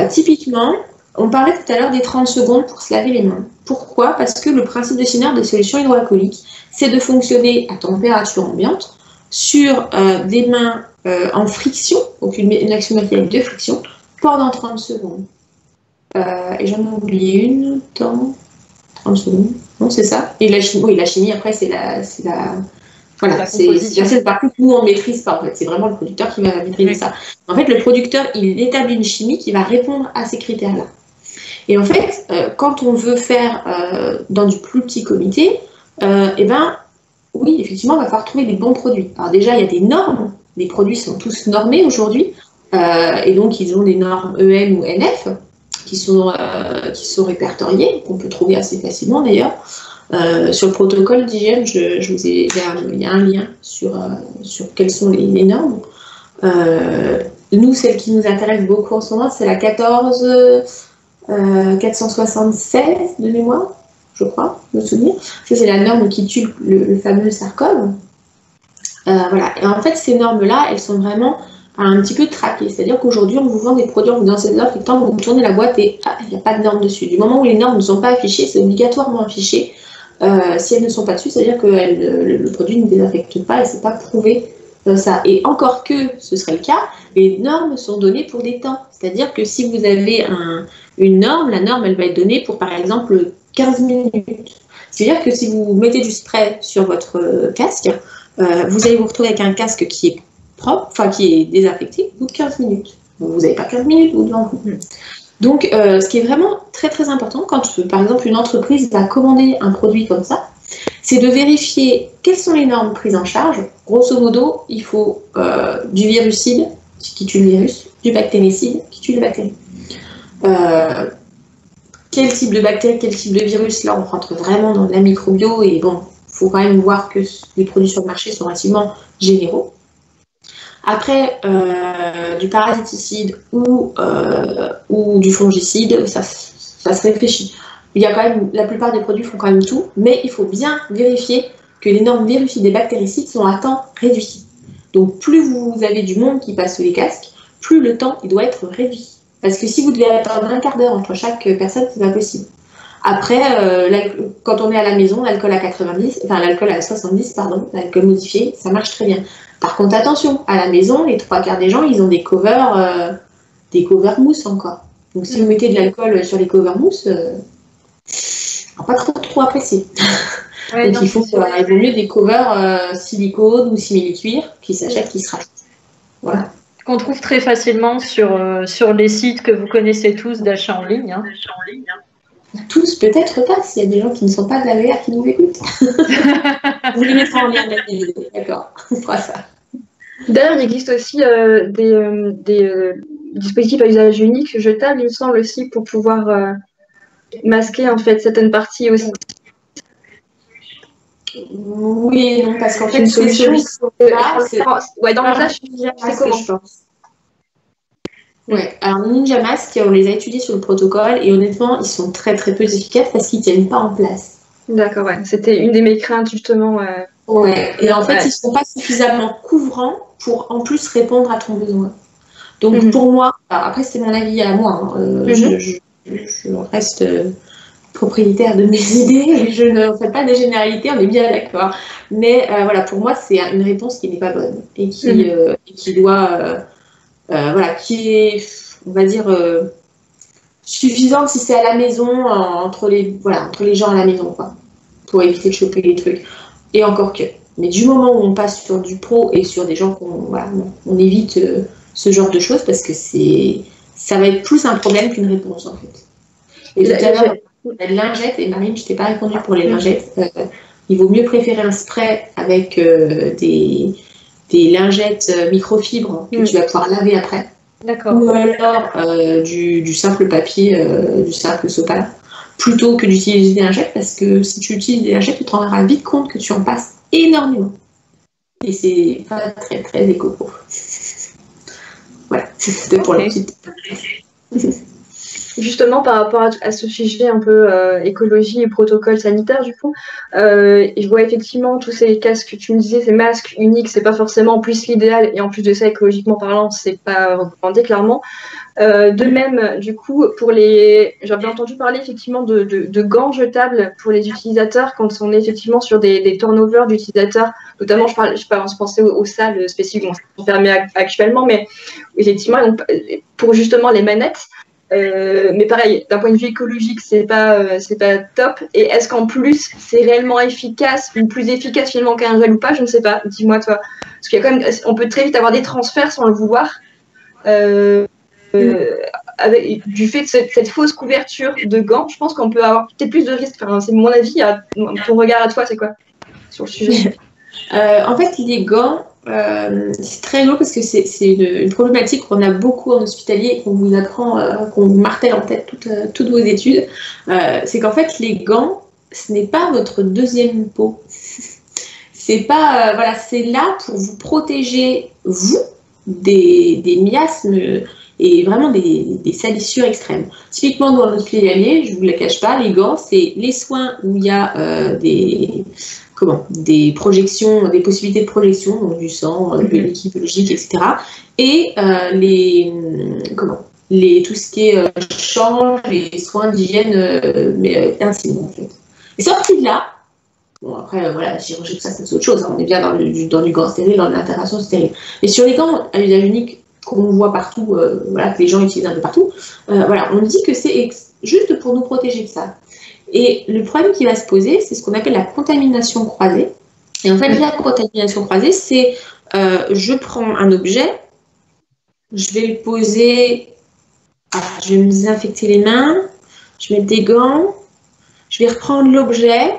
Typiquement, on parlait tout à l'heure des 30 secondes pour se laver les mains. Pourquoi? Parce que le principe de Sinner des solutions hydroalcooliques, c'est de fonctionner à température ambiante sur des mains en friction, donc une action mécanique de friction, pendant 30 secondes. Et j'en ai oublié une, 30 secondes, non, c'est ça. Et la chimie, oui, la chimie, après, c'est voilà, c'est cette partie que nous, on ne maîtrise pas, en fait. C'est vraiment le producteur qui va maîtriser ça. En fait, le producteur, il établit une chimie qui va répondre à ces critères-là. Et en fait, quand on veut faire dans du plus petit comité, eh ben, oui, effectivement, on va falloir trouver des bons produits. Alors déjà, il y a des normes. Les produits sont tous normés aujourd'hui. Et donc, ils ont des normes EN ou NF qui sont répertoriées, qu'on peut trouver assez facilement d'ailleurs. Sur le protocole d'hygiène, il y a un lien sur quelles sont les normes. Nous, celle qui nous intéresse beaucoup en ce moment, c'est la 476 de mémoire, je crois, me souvenir. Ça, c'est la norme qui tue le fameux sarcome. Voilà. Et en fait, ces normes-là, elles sont vraiment un petit peu traquées. C'est-à-dire qu'aujourd'hui, on vous vend des produits, on vous donne cette offre, et quand vous tournez la boîte et il n'y a pas de normes dessus. Du moment où les normes ne sont pas affichées, c'est obligatoirement affiché. Si elles ne sont pas dessus, c'est-à-dire que le produit ne désaffecte pas et c'est pas prouvé ça. Et encore que ce serait le cas, les normes sont données pour des temps. C'est-à-dire que si vous avez une norme, la norme, elle va être donnée pour, par exemple, 15 minutes. C'est-à-dire que si vous mettez du spray sur votre casque, vous allez vous retrouver avec un casque qui est propre, enfin qui est désaffecté au bout de 15 minutes. Vous n'avez pas 15 minutes ou devant vous. Donc, ce qui est vraiment très très important quand, par exemple, une entreprise va commander un produit comme ça, c'est de vérifier quelles sont les normes prises en charge. Grosso modo, il faut du virucide qui tue le virus, du bactéricide qui tue les bactéries. Quel type de bactéries, quel type de virus, là on rentre vraiment dans de la microbio et bon, il faut quand même voir que les produits sur le marché sont relativement généraux. Après, du parasiticide ou du fongicide, ça se réfléchit. Il y a quand même, la plupart des produits font quand même tout, mais il faut bien vérifier que les normes virucides et bactéricides sont à temps réduit. Donc plus vous avez du monde qui passe sous les casques, plus le temps il doit être réduit. Parce que si vous devez attendre un quart d'heure entre chaque personne, c'est pas possible. Après, quand on est à la maison, l'alcool à 70, pardon, l'alcool modifié, ça marche très bien. Par contre, attention, à la maison, les 3/4 des gens, ils ont des covers mousse encore. Donc si vous mettez de l'alcool sur les covers mousse, on va pas trop apprécier. Ouais, donc il vaut mieux des covers silicone ou simili-cuir qui s'achètent, qui se rachetent. Voilà. Qu'on trouve très facilement sur les sites que vous connaissez tous d'achat en ligne. Tous, peut-être pas, s'il y a des gens qui ne sont pas de la VR qui nous écoutent. Vous les mettrez en lien de la vidéo, d'accord, on fera ça. D'ailleurs, il existe aussi des dispositifs à usage unique jetables, il me semble aussi, pour pouvoir masquer en fait certaines parties aussi. Oui, non, parce qu'en fait, une solution. Ouais, dans l'usage, c'est comment je pense. Ouais, alors Ninja Mask, on les a étudiés sur le protocole et honnêtement, ils sont très très peu efficaces parce qu'ils ne tiennent pas en place. D'accord, ouais. C'était une de mes craintes justement. Ouais, et en fait, ils ne sont pas suffisamment couvrants pour en plus répondre à ton besoin. Donc pour moi, après c'est mon avis à moi, hein, je reste propriétaire de mes idées, je ne fais pas des généralités, on est bien d'accord. Mais voilà, pour moi, c'est une réponse qui n'est pas bonne et qui doit... qui est, on va dire, suffisante si c'est à la maison, entre les gens à la maison, quoi, pour éviter de choper les trucs. Et encore que. Mais du moment où on passe sur du pro et sur des gens on évite ce genre de choses parce que ça va être plus un problème qu'une réponse, en fait. Et tout à l'heure, la lingette, et Marine, je t'ai pas répondu pour les lingettes. Il vaut mieux préférer un spray avec des lingettes microfibres que tu vas pouvoir laver après. D'accord. Ou alors du simple papier, du simple sopalin. plutôt que d'utiliser des lingettes, parce que si tu utilises des lingettes, tu te rendras vite compte que tu en passes énormément. Et c'est pas très très éco. Voilà, c'était pour la petite. Justement, par rapport à ce sujet un peu écologie et protocole sanitaire, du coup, je vois effectivement tous ces casques que tu me disais, ces masques uniques, c'est pas forcément en plus l'idéal, et en plus de ça, écologiquement parlant, c'est pas recommandé clairement. De même, du coup, j'avais entendu parler effectivement de gants jetables pour les utilisateurs quand on est effectivement sur des turnovers d'utilisateurs. Notamment, je pensais aux salles spécifiques, bon, c'est fermé actuellement, mais effectivement, pour justement les manettes. Mais pareil, d'un point de vue écologique, c'est pas top. Et est-ce qu'en plus, c'est réellement efficace ou plus efficace finalement qu'un gel ou pas? Je ne sais pas. Dis-moi toi. Parce qu'il y a quand même, on peut très vite avoir des transferts sans le vouloir. Du fait de cette fausse couverture de gants, je pense qu'on peut avoir peut-être plus de risques. Enfin, c'est mon avis. Ton regard à toi, c'est quoi sur le sujet? En fait, les gants, c'est très lourd parce que c'est une problématique qu'on a beaucoup en hospitalier et qu'on vous apprend, qu'on vous martèle en tête toutes vos études. C'est qu'en fait, les gants, ce n'est pas votre deuxième peau. C'est pas, voilà, c'est là pour vous protéger, vous, des miasmes et vraiment des salissures extrêmes. Typiquement, dans l'hospitalier, je ne vous la cache pas, les gants, c'est les soins où il y a des projections, des possibilités de projection, donc du sang, de liquide biologique, etc. Et tout ce qui est change, les soins d'hygiène, mais intime en fait. Et sorti de là, bon après voilà, chirurgie, tout ça c'est autre chose, hein, on est bien dans du gant stérile, dans l'interaction stérile. Mais sur les gants à usage unique qu'on voit partout, voilà, que les gens utilisent un peu partout, voilà, on dit que c'est juste pour nous protéger de ça. Et le problème qui va se poser, c'est ce qu'on appelle la contamination croisée. Et en fait, la contamination croisée, c'est je prends un objet, je vais le poser, je vais me désinfecter les mains, je vais mettre des gants, je vais reprendre l'objet,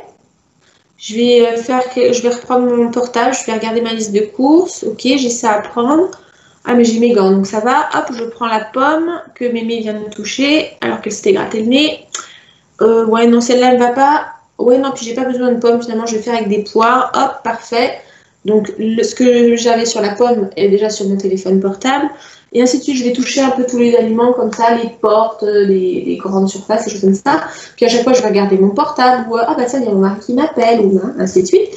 je vais reprendre mon portable, je vais regarder ma liste de courses, ok, j'ai ça à prendre. Ah, mais j'ai mes gants, donc ça va. Hop, je prends la pomme que Mémé vient de toucher alors qu'elle s'était gratté le nez. Ouais, non, celle-là, elle ne va pas. Ouais, non, puis j'ai pas besoin de pommes. Finalement, je vais faire avec des poires. Hop, parfait. Donc, ce que j'avais sur la pomme est déjà sur mon téléphone portable. Et ainsi de suite, je vais toucher un peu tous les aliments comme ça, les portes, les grandes surfaces, des choses comme ça. Puis à chaque fois, je vais regarder mon portable. Ou, ah bah ça, il y a mon mari qui m'appelle, ou ainsi de suite.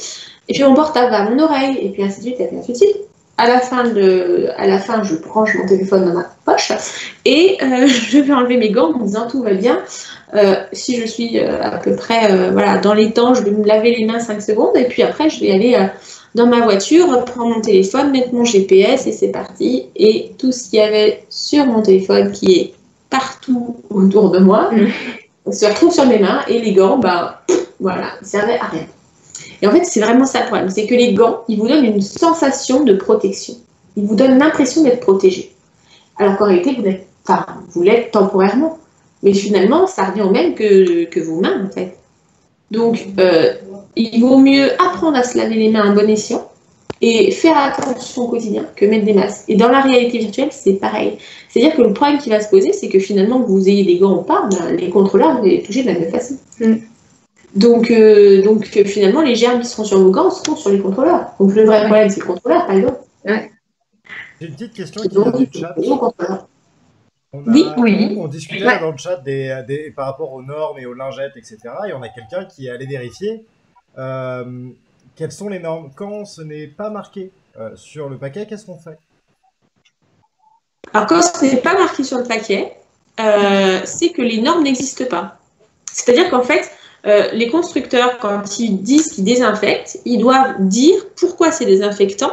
Et puis mon portable va à mon oreille, et puis ainsi de suite, et puis ainsi de suite. À la fin, je branche mon téléphone dans ma poche et je vais enlever mes gants en me disant tout va bien. Si je suis à peu près voilà, dans les temps, je vais me laver les mains 5 secondes et puis après, je vais aller dans ma voiture, prendre mon téléphone, mettre mon GPS et c'est parti. Et tout ce qu'il y avait sur mon téléphone qui est partout autour de moi se retrouve sur mes mains et les gants, voilà, ils ne servaient à rien. Et en fait, c'est vraiment ça le problème, c'est que les gants, ils vous donnent une sensation de protection. Ils vous donnent l'impression d'être protégé. Alors qu'en réalité, vous l'êtes temporairement. Mais finalement, ça revient au même que vos mains, en fait. Donc, il vaut mieux apprendre à se laver les mains à bon escient et faire attention au quotidien que mettre des masques. Et dans la réalité virtuelle, c'est pareil. C'est-à-dire que le problème qui va se poser, c'est que finalement, que vous ayez des gants ou pas, les contrôleurs vont les toucher de la même façon. Donc finalement, les germes qui seront sur vos gants seront sur les contrôleurs. Donc le vrai problème, c'est le contrôleur, par exemple. J'ai une petite question qui vient du chat. On discutait dans le chat par rapport aux normes et aux lingettes, etc. Et on a quelqu'un qui est allé vérifier quelles sont les normes. Quand ce n'est pas marqué sur le paquet, qu'est-ce qu'on fait? Alors quand ce n'est pas marqué sur le paquet, c'est que les normes n'existent pas. C'est-à-dire qu'en fait, les constructeurs, quand ils disent qu'ils désinfectent, ils doivent dire pourquoi c'est désinfectant,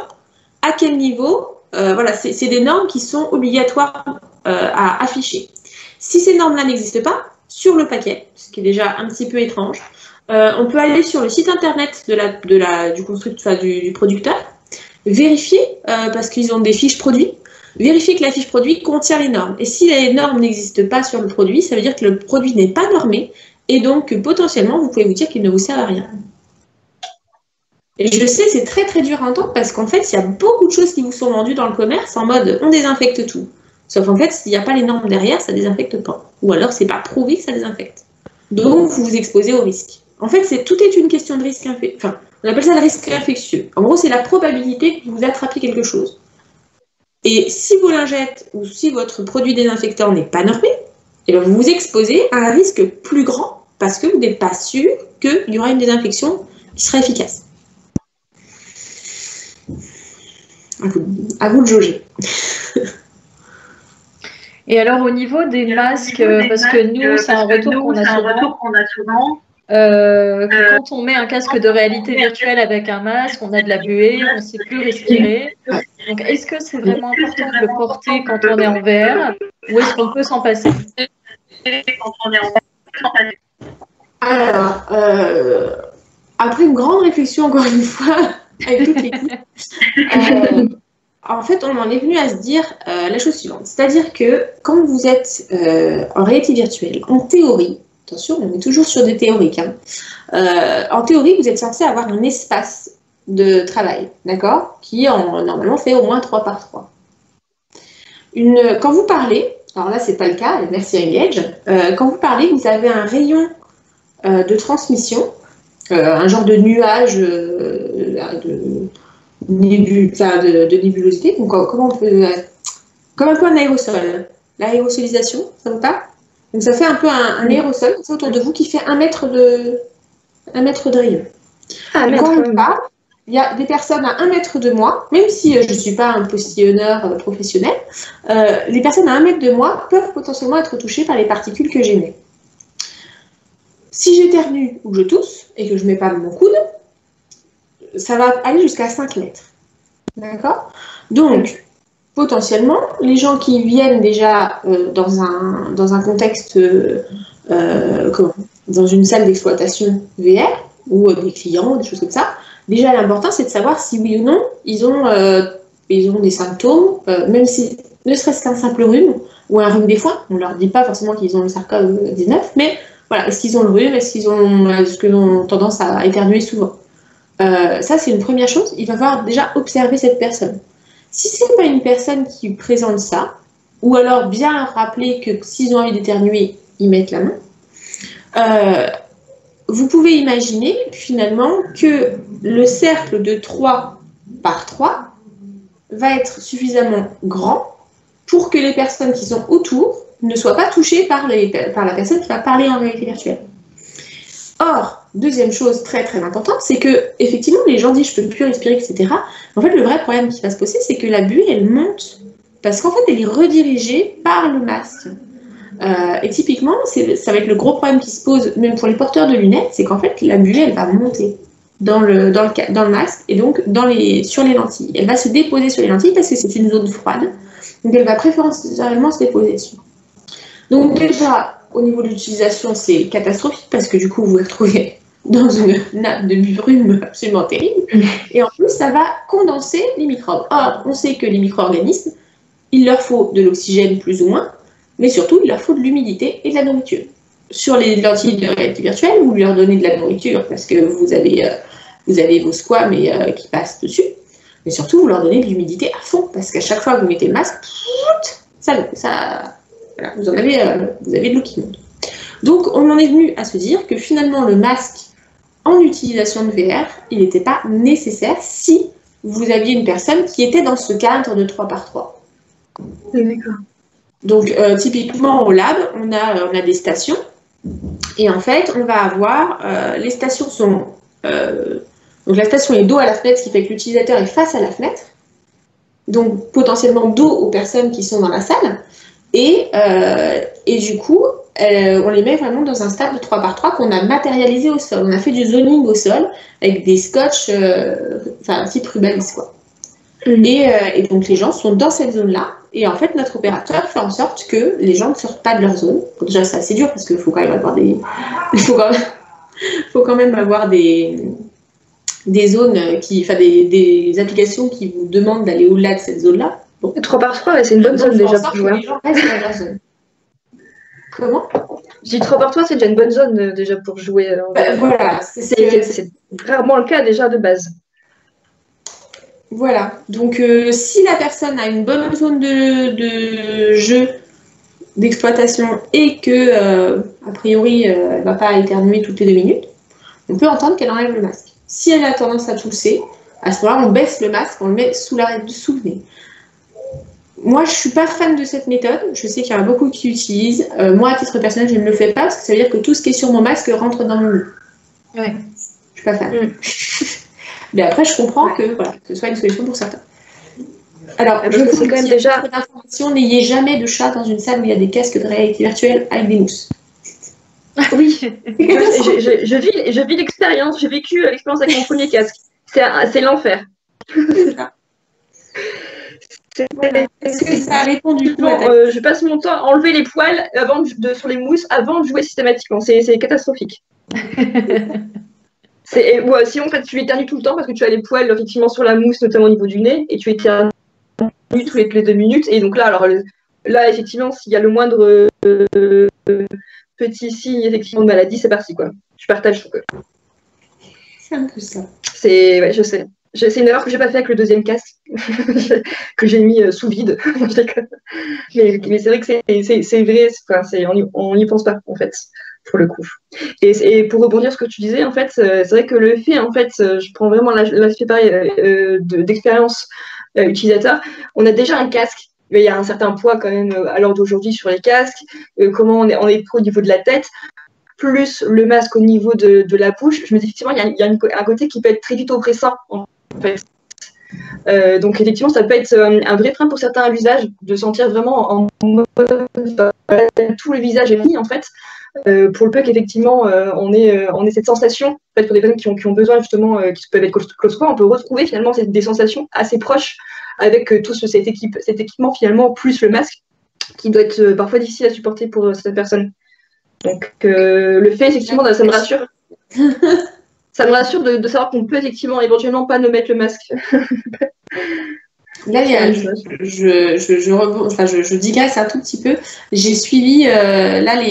à quel niveau. Voilà, c'est des normes qui sont obligatoires à afficher. Si ces normes-là n'existent pas, sur le paquet, ce qui est déjà un petit peu étrange, on peut aller sur le site internet du producteur, vérifier, parce qu'ils ont des fiches produits, vérifier que la fiche produit contient les normes. Et si les normes n'existent pas sur le produit, ça veut dire que le produit n'est pas normé, et donc potentiellement, vous pouvez vous dire qu'il ne vous sert à rien. Et je sais, c'est très très dur à entendre parce qu'en fait, il y a beaucoup de choses qui vous sont vendues dans le commerce en mode on désinfecte tout. Sauf qu'en fait, s'il n'y a pas les normes derrière, ça ne désinfecte pas. Ou alors, c'est pas prouvé que ça désinfecte. Donc, vous vous exposez au risque. En fait, tout est une question de risque infectieux. Enfin, on appelle ça le risque infectieux. En gros, c'est la probabilité que vous attrapiez quelque chose. Et si vos lingettes ou si votre produit désinfectant n'est pas normé, et bien vous vous exposez à un risque plus grand parce que vous n'êtes pas sûr qu'il y aura une désinfection qui sera efficace. À vous de jauger. Et alors au niveau des masques, parce que nous, c'est un retour qu'on a souvent, que quand on met un casque de réalité virtuelle avec un masque, on a de la buée, on ne sait plus respirer. Donc est-ce que c'est vraiment important de le porter quand on est en VR ou est-ce qu'on peut s'en passer? Alors, après une grande réflexion, encore une fois, avec toute l'équipe, en fait, on en est venu à se dire la chose suivante. C'est-à-dire que quand vous êtes en réalité virtuelle, en théorie, attention, on est toujours sur des théoriques, hein, en théorie, vous êtes censé avoir un espace de travail, d'accord, qui normalement fait au moins 3 par 3. Quand vous parlez, alors là, c'est pas le cas, merci Engage, quand vous parlez, vous avez un rayon de transmission, un genre de nuage de nébulosité, donc comment on peut, comme un peu un aérosol, l'aérosolisation, ça vous parle? Donc ça fait un peu un aérosol autour de vous qui fait 1 mètre de rayon. Quand on parle, il y a des personnes à 1 mètre de moi, même si je ne suis pas un postillonneur professionnel, les personnes à 1 mètre de moi peuvent potentiellement être touchées par les particules que j'émets. Si j'éternue ou que je tousse et que je ne mets pas mon coude, ça va aller jusqu'à 5 mètres. D'accord? Donc, potentiellement, les gens qui viennent déjà dans un contexte, dans une salle d'exploitation VR, ou des clients, des choses comme ça, déjà l'important c'est de savoir si oui ou non ils ont des symptômes, même si ne serait-ce qu'un simple rhume, ou un rhume des foins, on ne leur dit pas forcément qu'ils ont le SARS-CoV-19, mais voilà, est-ce qu'ils ont le rhume, est-ce qu'ils ont tendance à éternuer souvent. Ça, c'est une première chose. Il va falloir déjà observer cette personne. Si ce n'est pas une personne qui présente ça, ou alors bien leur rappeler que s'ils ont envie d'éternuer, ils mettent la main, vous pouvez imaginer finalement que le cercle de 3 par 3 va être suffisamment grand pour que les personnes qui sont autour ne soient pas touchées par la personne qui va parler en réalité virtuelle. Or, deuxième chose très très importante, c'est que effectivement les gens disent je peux plus respirer, etc. En fait, le vrai problème qui va se poser, c'est que la buée elle monte parce qu'en fait elle est redirigée par le masque. Et typiquement, ça va être le gros problème qui se pose même pour les porteurs de lunettes, c'est qu'en fait la buée elle va monter dans le masque et donc sur les lentilles. Elle va se déposer sur les lentilles parce que c'est une zone froide, donc elle va préférentiellement se déposer dessus. Donc déjà, au niveau de l'utilisation, c'est catastrophique parce que du coup, vous vous retrouvez dans une nappe de brume absolument terrible. Et en plus, ça va condenser les microbes. Or, on sait que les micro-organismes, il leur faut de l'oxygène plus ou moins, mais surtout, il leur faut de l'humidité et de la nourriture. Sur les lentilles de réalité virtuelle, vous leur donnez de la nourriture parce que vous avez vos squames qui passent dessus. Mais surtout, vous leur donnez de l'humidité à fond parce qu'à chaque fois que vous mettez le masque, voilà, vous avez de l'eau qui monte. Donc, on en est venu à se dire que finalement, le masque en utilisation de VR, il n'était pas nécessaire si vous aviez une personne qui était dans ce cadre de 3 par 3. D'accord. Donc, typiquement, au lab, on a des stations. Et en fait, on va avoir... les stations sont... donc, la station est dos à la fenêtre, ce qui fait que l'utilisateur est face à la fenêtre. Donc, potentiellement dos aux personnes qui sont dans la salle. Et du coup, on les met vraiment dans un stade de 3 par 3 qu'on a matérialisé au sol. On a fait du zoning au sol avec des scotch, type Rubens, quoi. Et donc, les gens sont dans cette zone-là. Et en fait, notre opérateur fait en sorte que les gens ne sortent pas de leur zone. Bon, déjà, c'est assez dur parce qu'il faut quand même avoir des zones des applications qui vous demandent d'aller au-delà de cette zone-là. Bon. 3 par 3, c'est une bonne zone déjà pour jouer. Les gens restent dans leur zone. Comment? Je dis 3 par 3, c'est déjà une bonne zone déjà pour jouer. Voilà, c'est rarement le cas déjà de base. Voilà, donc si la personne a une bonne zone de jeu d'exploitation et que, a priori, elle ne va pas éternuer toutes les 2 minutes, on peut entendre qu'elle enlève le masque. Si elle a tendance à tousser, à ce moment-là, on baisse le masque, on le met sous le nez. Moi, je ne suis pas fan de cette méthode. Je sais qu'il y en a beaucoup qui l'utilisent. Moi, à titre personnel, je ne le fais pas parce que ça veut dire que tout ce qui est sur mon masque rentre dans mon nez. Ouais. Je suis pas fan. Mais après, je comprends que, voilà, que ce soit une solution pour certains. Alors, je vous c'est quand même déjà d'information, n'ayez jamais de chat dans une salle où il y a des casques de réalité virtuelle avec des mousses. Oui, je vis l'expérience, j'ai vécu l'expérience avec mon premier casque. C'est l'enfer. Voilà. Est-ce que ça répond du coup je passe mon temps à enlever les poils sur les mousses avant de jouer systématiquement. C'est catastrophique. Sinon, en fait, tu éternues tout le temps parce que tu as les poils effectivement sur la mousse, notamment au niveau du nez, et tu éternues toutes les 2 minutes. Et donc là, effectivement, s'il y a le moindre petit signe effectivement de maladie, c'est parti, quoi. Je partage tout, quoi. C'est un peu ça. Ouais, je sais. C'est une erreur que j'ai pas fait avec le deuxième casque que j'ai mis sous vide. mais c'est vrai que c'est vrai, on n'y pense pas en fait pour le coup. Et pour rebondir sur ce que tu disais, en fait, c'est vrai que le fait, en fait, je prends vraiment l'aspect pareil d'expérience utilisateur. On a déjà un casque, mais il y a un certain poids quand même à l'heure d'aujourd'hui sur les casques. Comment on est pro au niveau de la tête. Plus le masque au niveau de la bouche, je me dis effectivement, il y a un côté qui peut être très vite oppressant, en fait. Donc effectivement, ça peut être un vrai frein pour certains à l'usage, de sentir vraiment en mode tout le visage est mis, en fait, pour le peu qu'effectivement on ait cette sensation, en fait, pour des personnes qui ont besoin justement, qui peuvent être claustrophobes, on peut retrouver finalement des sensations assez proches avec tout cet équipement finalement, plus le masque, qui doit être parfois difficile à supporter pour certaines personnes. Donc, le fait, effectivement, ça me rassure. Ça me rassure de savoir qu'on peut, effectivement, éventuellement pas ne mettre le masque. Là, je digresse un tout petit peu. J'ai suivi là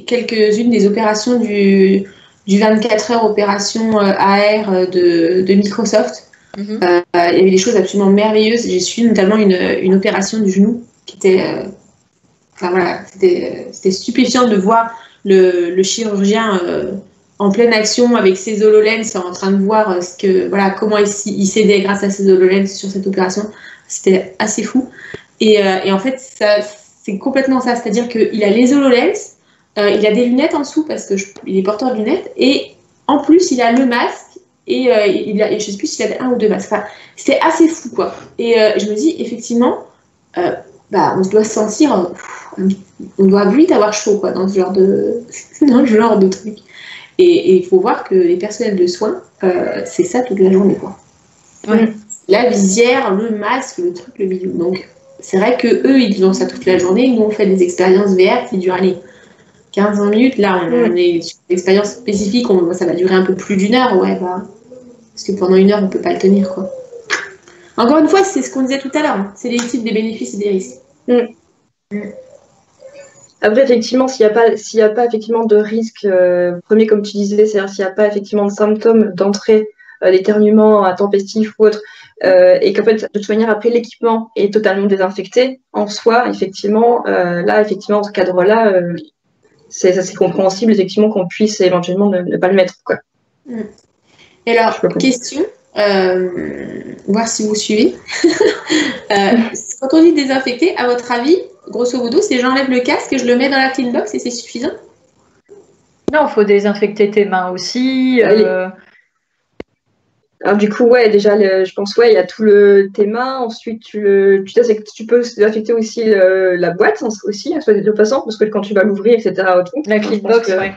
quelques-unes des opérations du 24 heures opération AR de Microsoft. Il y avait des choses absolument merveilleuses. J'ai suivi notamment une opération du genou qui était... c'était stupéfiant de voir le chirurgien en pleine action avec ses HoloLens en train de voir comment il s'aidait grâce à ses HoloLens sur cette opération. C'était assez fou. Et en fait, c'est complètement ça. C'est-à-dire qu'il a les HoloLens, il a des lunettes en dessous parce qu'il est porteur de lunettes, et en plus, il a le masque, et je ne sais plus s'il avait 1 ou 2 masques. Enfin, c'était assez fou, quoi. Et je me dis, effectivement, on doit se sentir... on doit vite avoir chaud, quoi, dans ce genre de truc. Et il faut voir que les personnels de soins, c'est ça toute la journée, quoi. Ouais. La visière, le masque, le truc, le bidou. Donc, c'est vrai qu'eux, ils ont ça toute la journée. Nous, on fait des expériences VR qui durent, 15-20 minutes. Là, on est sur une expérience spécifique. Ça va durer un peu plus d'1 heure. Ouais, parce que pendant 1 heure, on ne peut pas le tenir, quoi. Encore une fois, c'est ce qu'on disait tout à l'heure. Hein. C'est l'étude des bénéfices et des risques. Après, effectivement, s'il n'y a pas effectivement de risque premier, comme tu disais, c'est-à-dire s'il n'y a pas effectivement de symptômes d'entrée, d'éternuement intempestif ou autre, et qu'en fait, de toute manière, après, l'équipement est totalement désinfecté en soi, effectivement, là, effectivement, dans ce cadre-là, c'est compréhensible, effectivement, qu'on puisse éventuellement ne pas le mettre, quoi. Et alors, question, voir si vous suivez. Quand on dit désinfecter, à votre avis, grosso modo, c'est j'enlève le casque et je le mets dans la clean box et c'est suffisant? Non, il faut désinfecter tes mains aussi. Alors du coup, ouais, déjà, je pense, ouais, il y a tes mains. Ensuite, tu peux désinfecter aussi la boîte aussi, de passant, parce que quand tu vas l'ouvrir, etc. La clean box, ouais.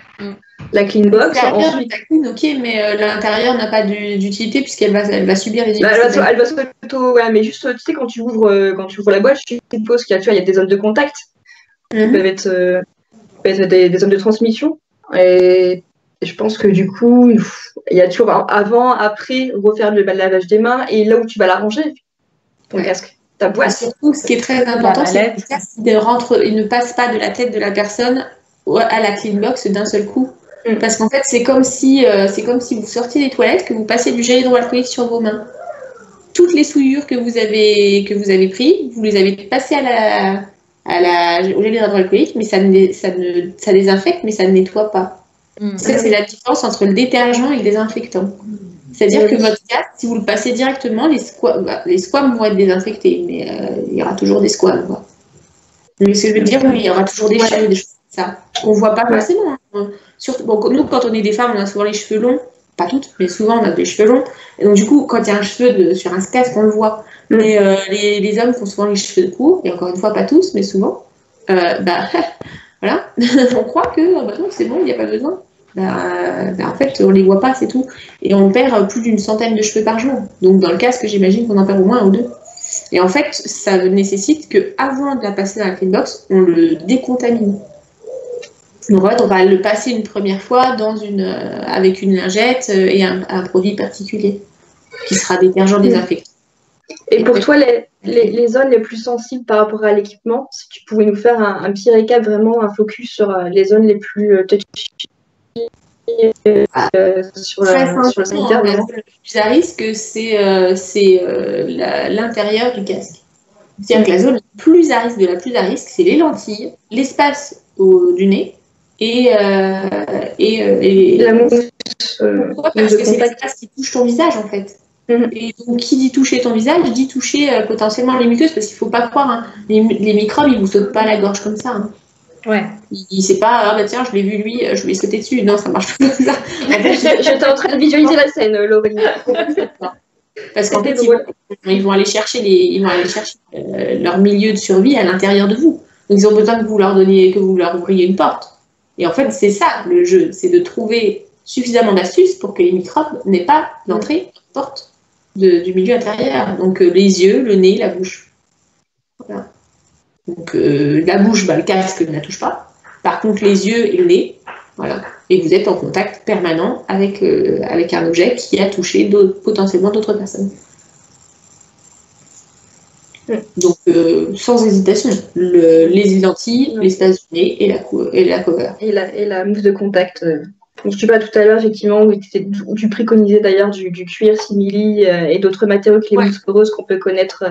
La clean box. Ensuite, ok, mais l'intérieur n'a pas d'utilité puisqu'elle va subir les elle va plutôt, ouais, mais juste, tu sais, quand tu ouvres la boîte, je suppose qu'il y a des zones de contact qui peuvent être des zones de transmission. Et je pense que du coup, il y a toujours avant, après, refaire le lavage des mains et là où tu vas la ranger, ton casque, ta boîte. Et surtout, ce qui est très important, c'est que le casque il ne passe pas de la tête de la personne à la clean box d'un seul coup. Parce qu'en fait, c'est comme si vous sortiez des toilettes, que vous passiez du gel hydroalcoolique sur vos mains. Toutes les souillures que vous avez prises, vous les avez passées à au gel hydroalcoolique, mais ça désinfecte, mais ça ne nettoie pas. Ça, c'est la différence entre le détergent et le désinfectant. C'est-à-dire que votre casque, si vous le passez directement, les squames vont être désinfectés, mais il y aura toujours des squames. Quoi. Mais ce que je veux dire, oui, il y aura toujours des cheveux, des choses comme ça. On ne voit pas forcément. Hein. Surtout, bon, nous, quand on est des femmes, on a souvent les cheveux longs. Pas toutes, mais souvent on a des cheveux longs. Et donc du coup, quand il y a un cheveu sur un casque, on le voit. Mais les hommes font souvent les cheveux courts, et encore une fois, pas tous, mais souvent. Voilà, on croit que non, c'est bon, il n'y a pas besoin. En fait, on les voit pas, c'est tout. Et on perd plus d'une centaine de cheveux par jour. Donc dans le casque, j'imagine qu'on en perd au moins un ou deux. Et en fait, ça nécessite qu'avant de la passer dans la clean box, on le décontamine. Donc en fait, on va le passer une première fois avec une lingette et un produit particulier qui sera détergent désinfectant. Et pour toi, les zones les plus sensibles par rapport à l'équipement, si tu pouvais nous faire un petit récap, vraiment un focus sur les zones les plus touchy sur le sanitaire. La zone la plus à risque, c'est l'intérieur du casque. C'est-à-dire que la zone la plus à risque, c'est les lentilles, l'espace du nez et la mousse. Pourquoi ? Parce que c'est l'espace qui touche ton visage, en fait. Et donc, qui dit toucher ton visage, dit toucher potentiellement les muqueuses, parce qu'il ne faut pas croire, hein, les microbes, ils ne vous sautent pas à la gorge comme ça. Hein. Ouais. Il ne sait pas, tiens, je l'ai vu lui, je vais sauter dessus. Non, ça ne marche pas comme ça. En fait, j'étais en train de visualiser la scène, Laurie. Parce qu'en fait, ils vont aller chercher, leur milieu de survie à l'intérieur de vous. Donc, ils ont besoin que vous leur ouvriez une porte. Et en fait, c'est ça le jeu, c'est de trouver suffisamment d'astuces pour que les microbes n'aient pas d'entrée porte du milieu intérieur. Donc les yeux, le nez, la bouche. Voilà. Donc la bouche, le casque ne la touche pas. Par contre, les yeux et le nez, voilà. Et vous êtes en contact permanent avec un objet qui a touché potentiellement d'autres personnes. Donc sans hésitation, les lentilles, l'espace du nez et la cover. Et la mousse de contact. Je ne sais pas tout à l'heure, effectivement, où tu préconisais d'ailleurs du cuir, simili et d'autres matériaux que les mousses poreuses qu'on peut connaître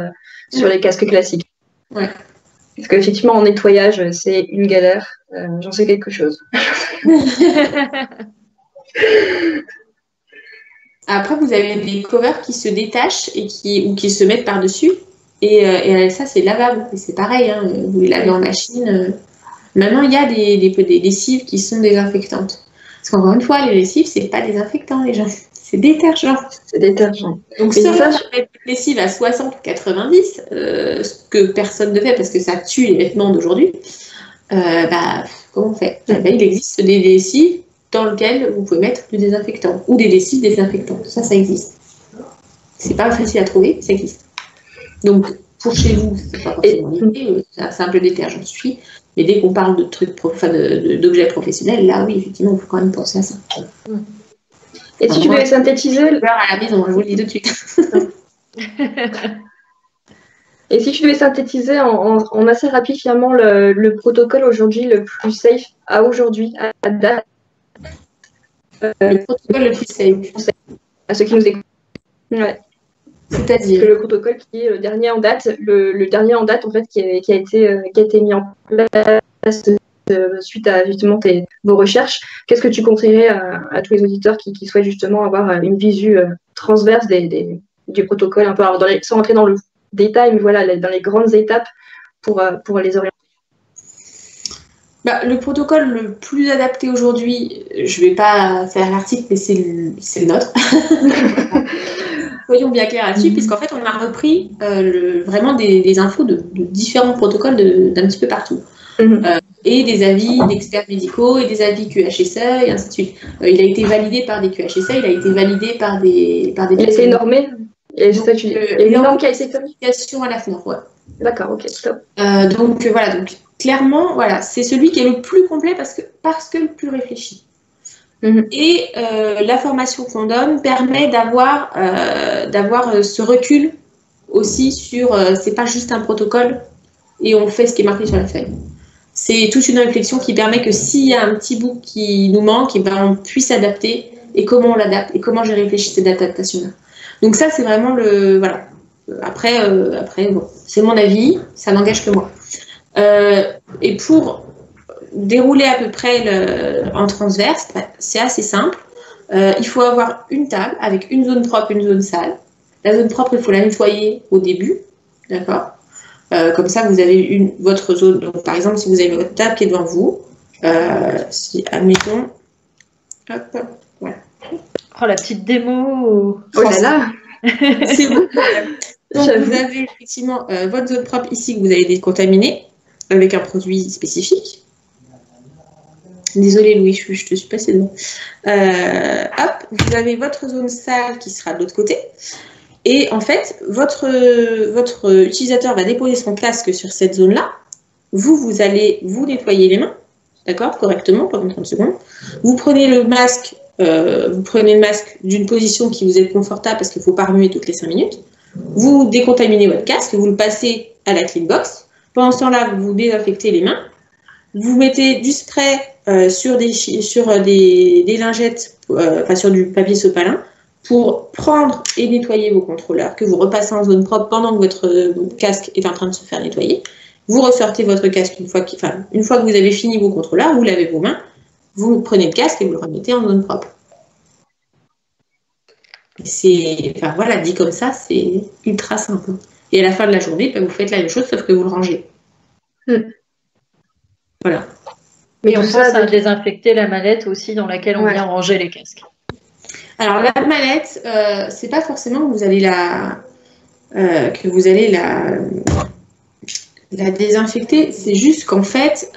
sur les casques classiques. Ouais. Parce qu'effectivement, en nettoyage, c'est une galère. J'en sais quelque chose. Après, vous avez des covers qui se détachent ou qui se mettent par-dessus. Et ça, c'est lavable. Et c'est pareil, hein, vous les lavez en machine. Maintenant, il y a des lessives qui sont désinfectantes. Parce qu'encore une fois, les lessives, c'est pas désinfectant, les gens. C'est détergent. C'est détergent. Donc, si on met une lessive à 60 ou 90, ce que personne ne fait parce que ça tue les vêtements d'aujourd'hui, comment on fait ? Il existe des lessives dans lesquelles vous pouvez mettre du désinfectant ou des lessives désinfectantes. Ça existe. C'est pas facile à trouver, ça existe. Donc, pour chez vous, c'est pas forcément l'idée, un simple détergent suffit. Mais dès qu'on parle de trucs, d'objets professionnels, là, oui, effectivement, il faut quand même penser à ça. Et si tu devais synthétiser... à la maison, je vous le dis tout de suite. Et si tu devais synthétiser en assez rapide, finalement, le protocole aujourd'hui le plus safe à aujourd'hui, à date. Le protocole le plus safe. À ceux qui nous écoutent. Ouais. C'est-à-dire le protocole qui est le dernier en date, le dernier en date en fait qui a été mis en place suite à justement vos recherches. Qu'est-ce que tu conseillerais à tous les auditeurs qui souhaitent justement avoir une visu transverse du protocole, un peu sans rentrer dans le détail, mais voilà, dans les grandes étapes pour les orienter? Le protocole le plus adapté aujourd'hui, je ne vais pas faire l'article, mais c'est le nôtre. Soyons bien clairs là-dessus, puisqu'en fait, on a repris vraiment des infos de différents protocoles d'un petit peu partout. Et des avis d'experts médicaux et des avis QHSE et ainsi de suite. Il a été validé par des QHSE, il a été validé par des... Il a été normé. Et une norme qui a été communication à la FNOR, ouais. D'accord, ok, stop. Donc voilà, donc clairement, voilà, c'est celui qui est le plus complet parce que le plus réfléchi. Et la formation qu'on donne permet d'avoir ce recul aussi sur c'est pas juste un protocole et on fait ce qui est marqué sur la feuille. C'est toute une réflexion qui permet que s'il y a un petit bout qui nous manque, on puisse adapter et comment on l'adapte et comment j'ai réfléchi cette adaptation-là. Donc ça, c'est vraiment le... Voilà. Après bon, c'est mon avis, ça n'engage que moi. Et pour dérouler à peu près en transverse, c'est assez simple. Il faut avoir une table avec une zone propre, une zone sale. La zone propre, il faut la nettoyer au début, d'accord? Comme ça, vous avez votre zone. Donc, par exemple, si vous avez votre table qui est devant vous, si, admettons, hop, voilà. Oh, la petite démo. Oh là là. C'est bon. Donc, vous avez effectivement votre zone propre ici que vous allez décontaminer avec un produit spécifique. Désolée, Louis, je te suis passée devant. Hop, vous avez votre zone sale qui sera de l'autre côté. Et en fait, votre utilisateur va déposer son casque sur cette zone-là. Vous allez vous nettoyer les mains, d'accord, correctement pendant 30 secondes. Vous prenez le masque d'une position qui vous est confortable parce qu'il ne faut pas remuer toutes les 5 minutes. Vous décontaminez votre casque, vous le passez à la clean box. Pendant ce temps-là, vous désinfectez les mains. Vous mettez du spray sur des lingettes, enfin sur du papier sopalin, pour prendre et nettoyer vos contrôleurs, que vous repassez en zone propre pendant que votre casque est en train de se faire nettoyer. Vous ressortez votre casque une fois que vous avez fini vos contrôleurs, vous lavez vos mains, vous prenez le casque et vous le remettez en zone propre. Voilà, dit comme ça, c'est ultra simple. Et à la fin de la journée, vous faites la même chose, sauf que vous le rangez. Voilà. Mais on pense à désinfecter la mallette aussi dans laquelle on vient ranger les casques. Alors la mallette, c'est pas forcément que vous allez la désinfecter, c'est juste qu'en fait,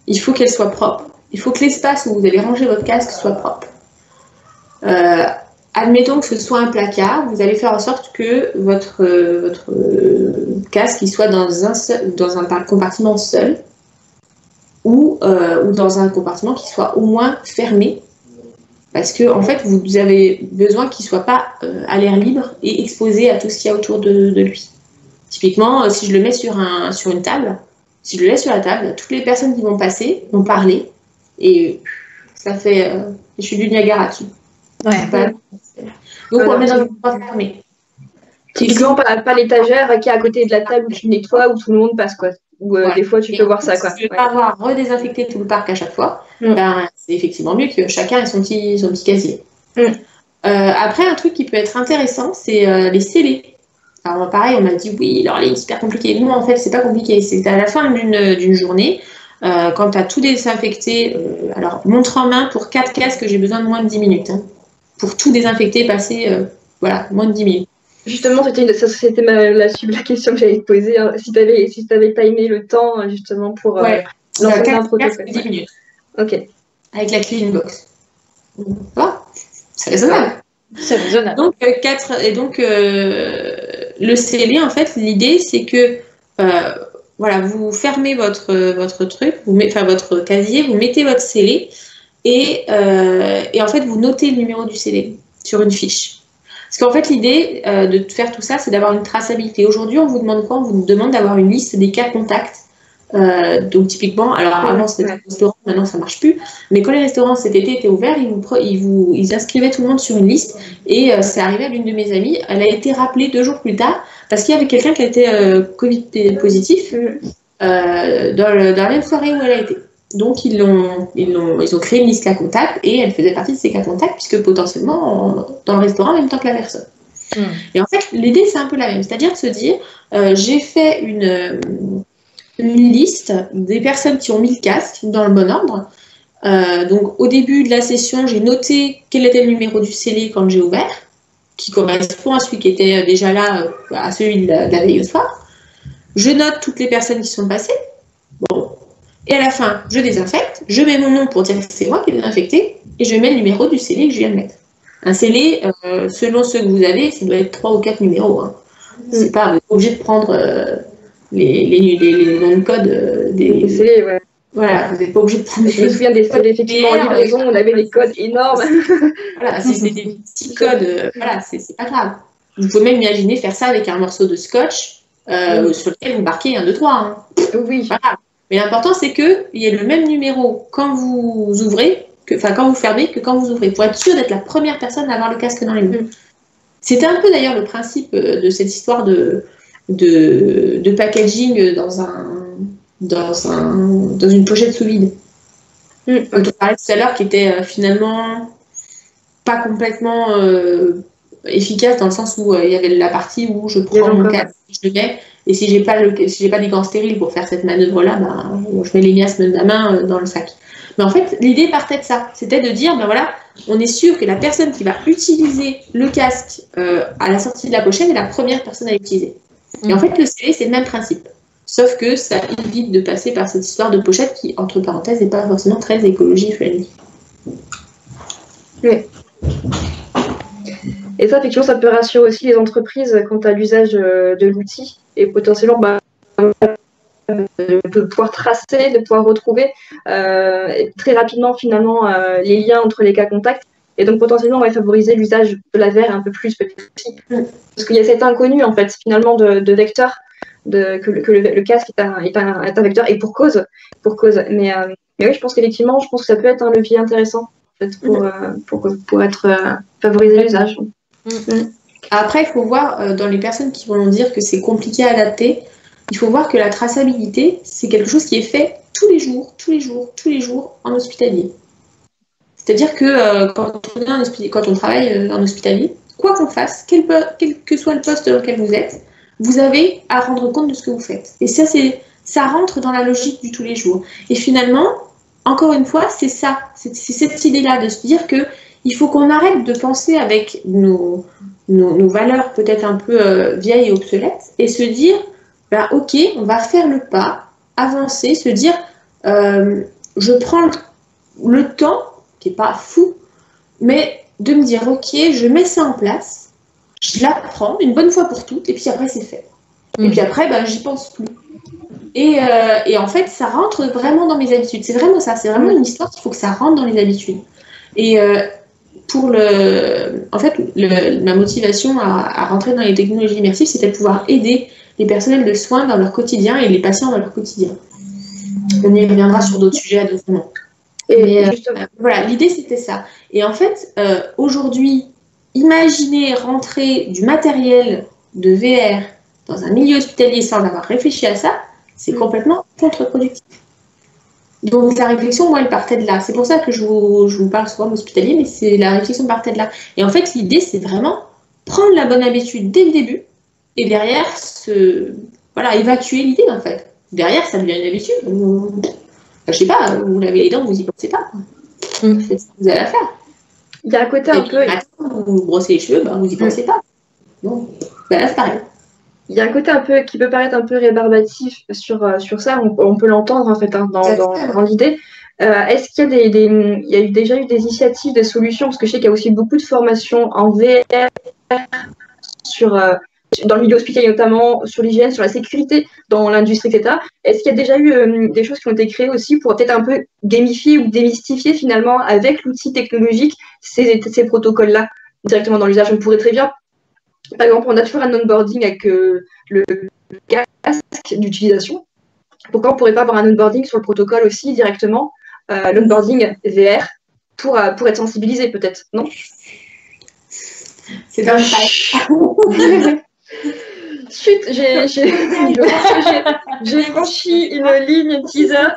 il faut qu'elle soit propre. Il faut que l'espace où vous allez ranger votre casque soit propre. Admettons que ce soit un placard, vous allez faire en sorte que votre casque il soit dans un compartiment seul ou dans un compartiment qui soit au moins fermé. Parce que en fait, vous avez besoin qu'il ne soit pas à l'air libre et exposé à tout ce qu'il y a autour de lui. Typiquement, si je le mets sur une table, si je le laisse sur la table, toutes les personnes qui vont passer vont parler et ça fait je suis du Niagara dessus. Ouais. Donc on le met dans un endroit fermé. Typiquement, pas l'étagère qui est à côté de la table où tu nettoies, où tout le monde passe, quoi. Ou des fois, tu peux voir ça, quoi. Si tu ne veux pas avoir redésinfecté tout le parc à chaque fois, c'est effectivement mieux que chacun ait son petit casier. Après, un truc qui peut être intéressant, c'est les scellés. Alors pareil, on m'a dit oui, alors c'est super compliqué. Non, en fait, c'est pas compliqué. C'est à la fin d'une journée, quand tu as tout désinfecté, alors montre en main pour 4 casques, j'ai besoin de moins de 10 minutes. Hein. Pour tout désinfecter, passer moins de 10 minutes. Justement, c'était la question que j'allais te poser. Hein. Si tu avais timé le temps, justement, pour lancer un protocole. 10 minutes. Ok. Avec la clean box. C'est raisonnable. C'est raisonnable. Donc, le scellé, en fait, l'idée, c'est que vous fermez votre truc, votre casier, vous mettez votre scellé et en fait, vous notez le numéro du scellé sur une fiche. Parce qu'en fait, l'idée de faire tout ça, c'est d'avoir une traçabilité. Aujourd'hui, on vous demande quoi? On vous demande d'avoir une liste des cas contacts. Donc, typiquement, alors avant, c'était un restaurant, maintenant, ça ne marche plus. Mais quand les restaurants cet été étaient ouverts, ils inscrivaient tout le monde sur une liste. Et c'est arrivé à l'une de mes amies. Elle a été rappelée 2 jours plus tard parce qu'il y avait quelqu'un qui a été Covid positif dans la même soirée où elle a été. Donc, ils ont créé une liste cas contacts et elle faisait partie de ces cas contacts puisque potentiellement dans le restaurant en même temps que la personne. Et en fait, l'idée, c'est un peu la même. C'est-à-dire de se dire, j'ai fait une liste des personnes qui ont mis le casque dans le bon ordre. Donc, au début de la session, j'ai noté quel était le numéro du scellé quand j'ai ouvert, qui correspond à celui qui était déjà là, à celui de la veille au soir. Je note toutes les personnes qui sont passées. Bon. Et à la fin, je désinfecte, je mets mon nom pour dire que c'est moi qui ai désinfecté, et je mets le numéro du scellé que je viens de mettre. Un scellé, selon ceux que vous avez, ça doit être 3 ou 4 numéros. Hein. C'est pas, vous n'êtes pas obligé de prendre les noms de code des scellés, ouais. Voilà, vous n'êtes pas obligé de prendre Je me souviens des scellés, effectivement, en livraison, on avait des codes énormes. Voilà, si c'est des petits codes, c'est pas grave. Vous pouvez même imaginer faire ça avec un morceau de scotch sur lequel vous marquez 1, 2, 3. Hein. Oui. Voilà. Mais l'important, c'est qu'il y ait le même numéro quand vous ouvrez, quand vous fermez, que quand vous ouvrez, pour être sûr d'être la première personne à avoir le casque dans les mains. C'était un peu d'ailleurs le principe de cette histoire de packaging dans un dans une pochette sous vide. On parlait tout à l'heure qui était finalement pas complètement efficace dans le sens où il y avait la partie où je prends mon casque, je le mets, et si j'ai pas des gants stériles pour faire cette manœuvre-là, je mets les miasmes de ma main dans le sac. Mais en fait, l'idée partait de ça, c'était de dire, voilà, on est sûr que la personne qui va utiliser le casque à la sortie de la pochette est la première personne à l'utiliser. Et en fait, le scellé, c'est le même principe. Sauf que ça évite de passer par cette histoire de pochette qui, entre parenthèses, n'est pas forcément très écologie-friendly. Oui. Et ça, effectivement, ça peut rassurer aussi les entreprises quant à l'usage de l'outil et potentiellement de pouvoir tracer, de pouvoir retrouver très rapidement finalement les liens entre les cas contacts. Et donc potentiellement, on va favoriser l'usage de la VR un peu plus petit. Parce qu'il y a cet inconnu, en fait, finalement, de vecteur, que le casque est un vecteur, et pour cause. Mais oui, je pense qu'effectivement, que ça peut être un levier intéressant en fait, pour être favoriser l'usage. Après, il faut voir, dans les personnes qui vont dire que c'est compliqué à adapter, il faut voir que la traçabilité, c'est quelque chose qui est fait tous les jours en hospitalier. C'est-à-dire que quand on travaille en hospitalier, quoi qu'on fasse, quel que soit le poste dans lequel vous êtes, vous avez à rendre compte de ce que vous faites. Et ça rentre dans la logique du tous les jours. Et finalement, encore une fois, c'est cette idée-là de se dire que il faut qu'on arrête de penser avec nos valeurs peut-être un peu vieilles et obsolètes et se dire, ok, on va faire le pas, avancer, se dire, je prends le temps, qui n'est pas fou, mais de me dire, ok, je mets ça en place, je l'apprends une bonne fois pour toutes, et puis après c'est fait. Et puis après, j'y pense plus. Et en fait, ça rentre vraiment dans mes habitudes. C'est vraiment ça, c'est vraiment une histoire qu'il faut que ça rentre dans les habitudes. Et ma motivation à rentrer dans les technologies immersives, c'était de pouvoir aider les personnels de soins dans leur quotidien et les patients dans leur quotidien. On y reviendra sur d'autres sujets à d'autres moments. Mais voilà, l'idée c'était ça. Et en fait, aujourd'hui, imaginez rentrer du matériel de VR dans un milieu hospitalier sans avoir réfléchi à ça, c'est complètement contre-productif. Donc la réflexion, moi, elle partait de là. C'est pour ça que je vous parle souvent d'hospitalier, mais la réflexion partait de là. Et en fait, l'idée, c'est vraiment prendre la bonne habitude dès le début et derrière, évacuer l'idée, en fait. Derrière, ça devient une habitude. Je sais pas, vous lavez les dents, vous n'y pensez pas. C'est ce que vous allez à faire. Il y a un côté un peu... Vous vous brossez les cheveux, vous n'y pensez pas. Bon, là, c'est pareil. Il y a un côté un peu qui peut paraître un peu rébarbatif sur ça, on peut l'entendre en fait dans l'idée. Est-ce qu'il y a déjà eu des initiatives, des solutions, parce que je sais qu'il y a aussi beaucoup de formations en VR dans le milieu hospitalier notamment, sur l'hygiène, sur la sécurité dans l'industrie, etc. Est-ce qu'il y a déjà eu des choses qui ont été créées aussi pour peut-être un peu gamifier ou démystifier finalement avec l'outil technologique ces protocoles-là directement dans l'usage? On pourrait très bien, par exemple, on a toujours un onboarding avec le casque d'utilisation. Pourquoi on ne pourrait pas avoir un onboarding sur le protocole aussi directement, l'onboarding VR, pour être sensibilisé peut-être, non? C'est dans le Chut, j'ai franchi une ligne teaser.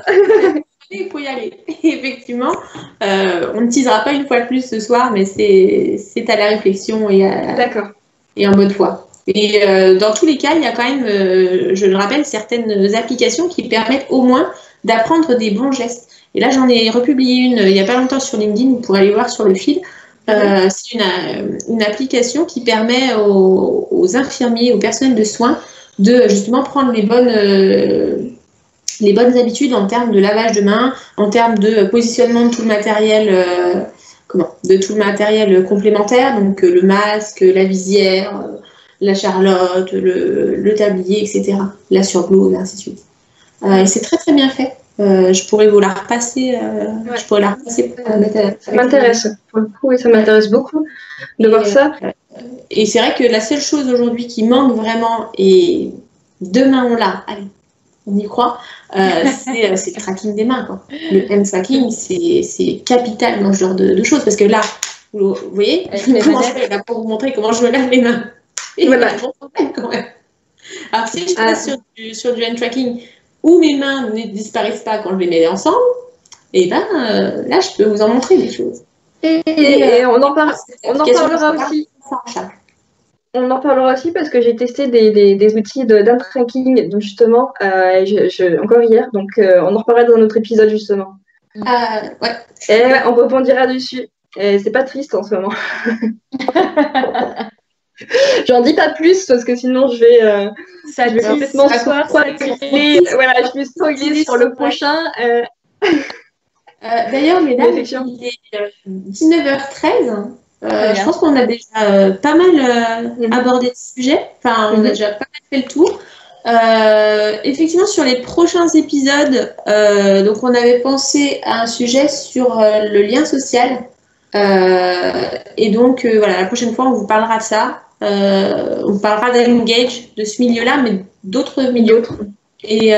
Il faut y aller. Effectivement, on ne teasera pas une fois de plus ce soir, mais c'est à la réflexion et en bonne foi. Et dans tous les cas, il y a quand même, je le rappelle, certaines applications qui permettent au moins d'apprendre des bons gestes. Et là, j'en ai republié une il n'y a pas longtemps sur LinkedIn, vous pourrez aller voir sur le fil. C'est une application qui permet aux infirmiers, aux personnels de soins de justement prendre les bonnes habitudes en termes de lavage de mains, en termes de positionnement de tout le matériel, complémentaire, donc le masque, la visière, la charlotte, le tablier, etc. La surbluse, ainsi de suite. Et c'est très très bien fait. Je pourrais vous la repasser. Ça m'intéresse. Pour le coup, oui, ça m'intéresse beaucoup de voir ça. Et c'est vrai que la seule chose aujourd'hui qui manque vraiment, et demain on l'a, allez, on y croit, c'est le tracking des mains, quoi. Le hand tracking, c'est capital dans ce genre de choses. Parce que là, vous voyez, comment je fais là pour vous montrer comment je me lave les mains. Et voilà, quand même. Alors si je passe sur du hand tracking, où mes mains ne disparaissent pas quand je les mets ensemble, et ben là, je peux vous en montrer des choses. Et on en parlera aussi. On en parlera aussi parce que j'ai testé des outils d'art tracking, donc justement, encore hier, donc on en reparlera dans notre épisode justement. Ouais. Et on rebondira dessus. Et c'est pas triste en ce moment. J'en dis pas plus parce que sinon je vais complètement je vais spoiler sur le prochain. D'ailleurs, mesdames, il est 19h13. Je pense qu'on a déjà pas mal abordé le sujet. Enfin, on a déjà pas mal fait le tour. Effectivement, sur les prochains épisodes, donc on avait pensé à un sujet sur le lien social. Et donc, voilà, la prochaine fois, on vous parlera de ça. On parlera d'Engage, de ce milieu-là, mais d'autres milieux. Et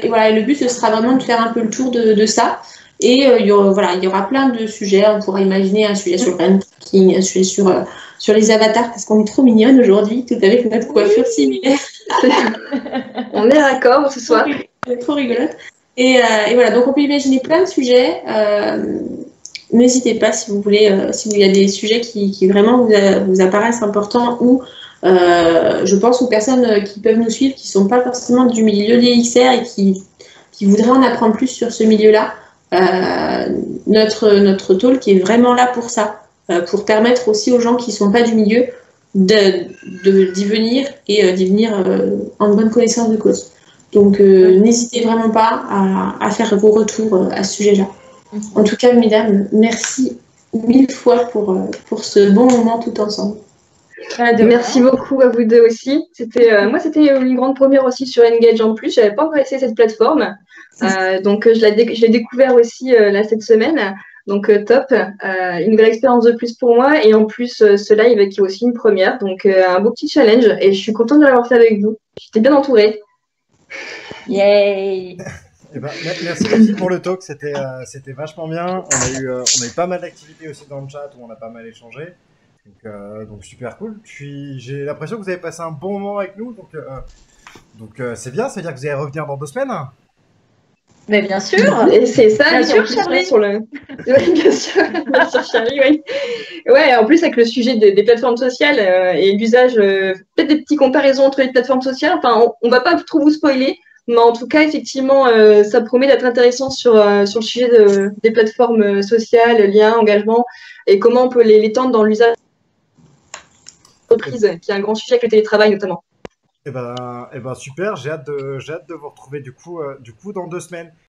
voilà, et le but, ce sera vraiment de faire un peu le tour de ça. Et il y aura plein de sujets. On pourra imaginer un sujet sur le brand tracking, un sujet sur les avatars, parce qu'on est trop mignonne aujourd'hui, tout avec notre coiffure similaire. On est d'accord ce soir. Trop rigolote. Et voilà, donc on peut imaginer plein de sujets. N'hésitez pas si vous voulez, s'il y a des sujets qui vraiment vous apparaissent importants ou je pense aux personnes qui peuvent nous suivre, qui ne sont pas forcément du milieu des XR et qui voudraient en apprendre plus sur ce milieu-là. Notre talk est vraiment là pour ça, pour permettre aussi aux gens qui ne sont pas du milieu d'y venir et d'y venir en bonne connaissance de cause. Donc n'hésitez vraiment pas à faire vos retours à ce sujet-là. En tout cas, mesdames, merci 1000 fois pour ce bon moment tout ensemble. Merci beaucoup à vous deux aussi. Moi, c'était une grande première aussi sur Engage en plus. Je n'avais pas encore essayé cette plateforme. Donc, je l'ai découvert aussi là cette semaine. Donc, top. Une nouvelle expérience de plus pour moi. Et en plus, ce live qui est aussi une première. Donc, un beau petit challenge. Et je suis contente de l'avoir fait avec vous. J'étais bien entourée. Yay! Eh ben, merci aussi pour le talk, c'était vachement bien. On a eu pas mal d'activités aussi dans le chat où on a pas mal échangé. Donc super cool. Puis j'ai l'impression que vous avez passé un bon moment avec nous. Donc c'est bien, ça veut dire que vous allez revenir dans 2 semaines. Mais bien sûr. Et c'est ça, bien sûr, Charlie. Sur le... Oui, bien sûr, Charlie, oui. Ouais, en plus avec le sujet des plateformes sociales et l'usage, peut-être des petites comparaisons entre les plateformes sociales. Enfin, on va pas trop vous spoiler. Mais en tout cas, effectivement, ça promet d'être intéressant sur le sujet des plateformes sociales, liens, engagement, et comment on peut les tendre dans l'usage d'entreprise, qui est un grand sujet avec le télétravail notamment. Eh ben super, j'ai hâte de vous retrouver du coup dans 2 semaines.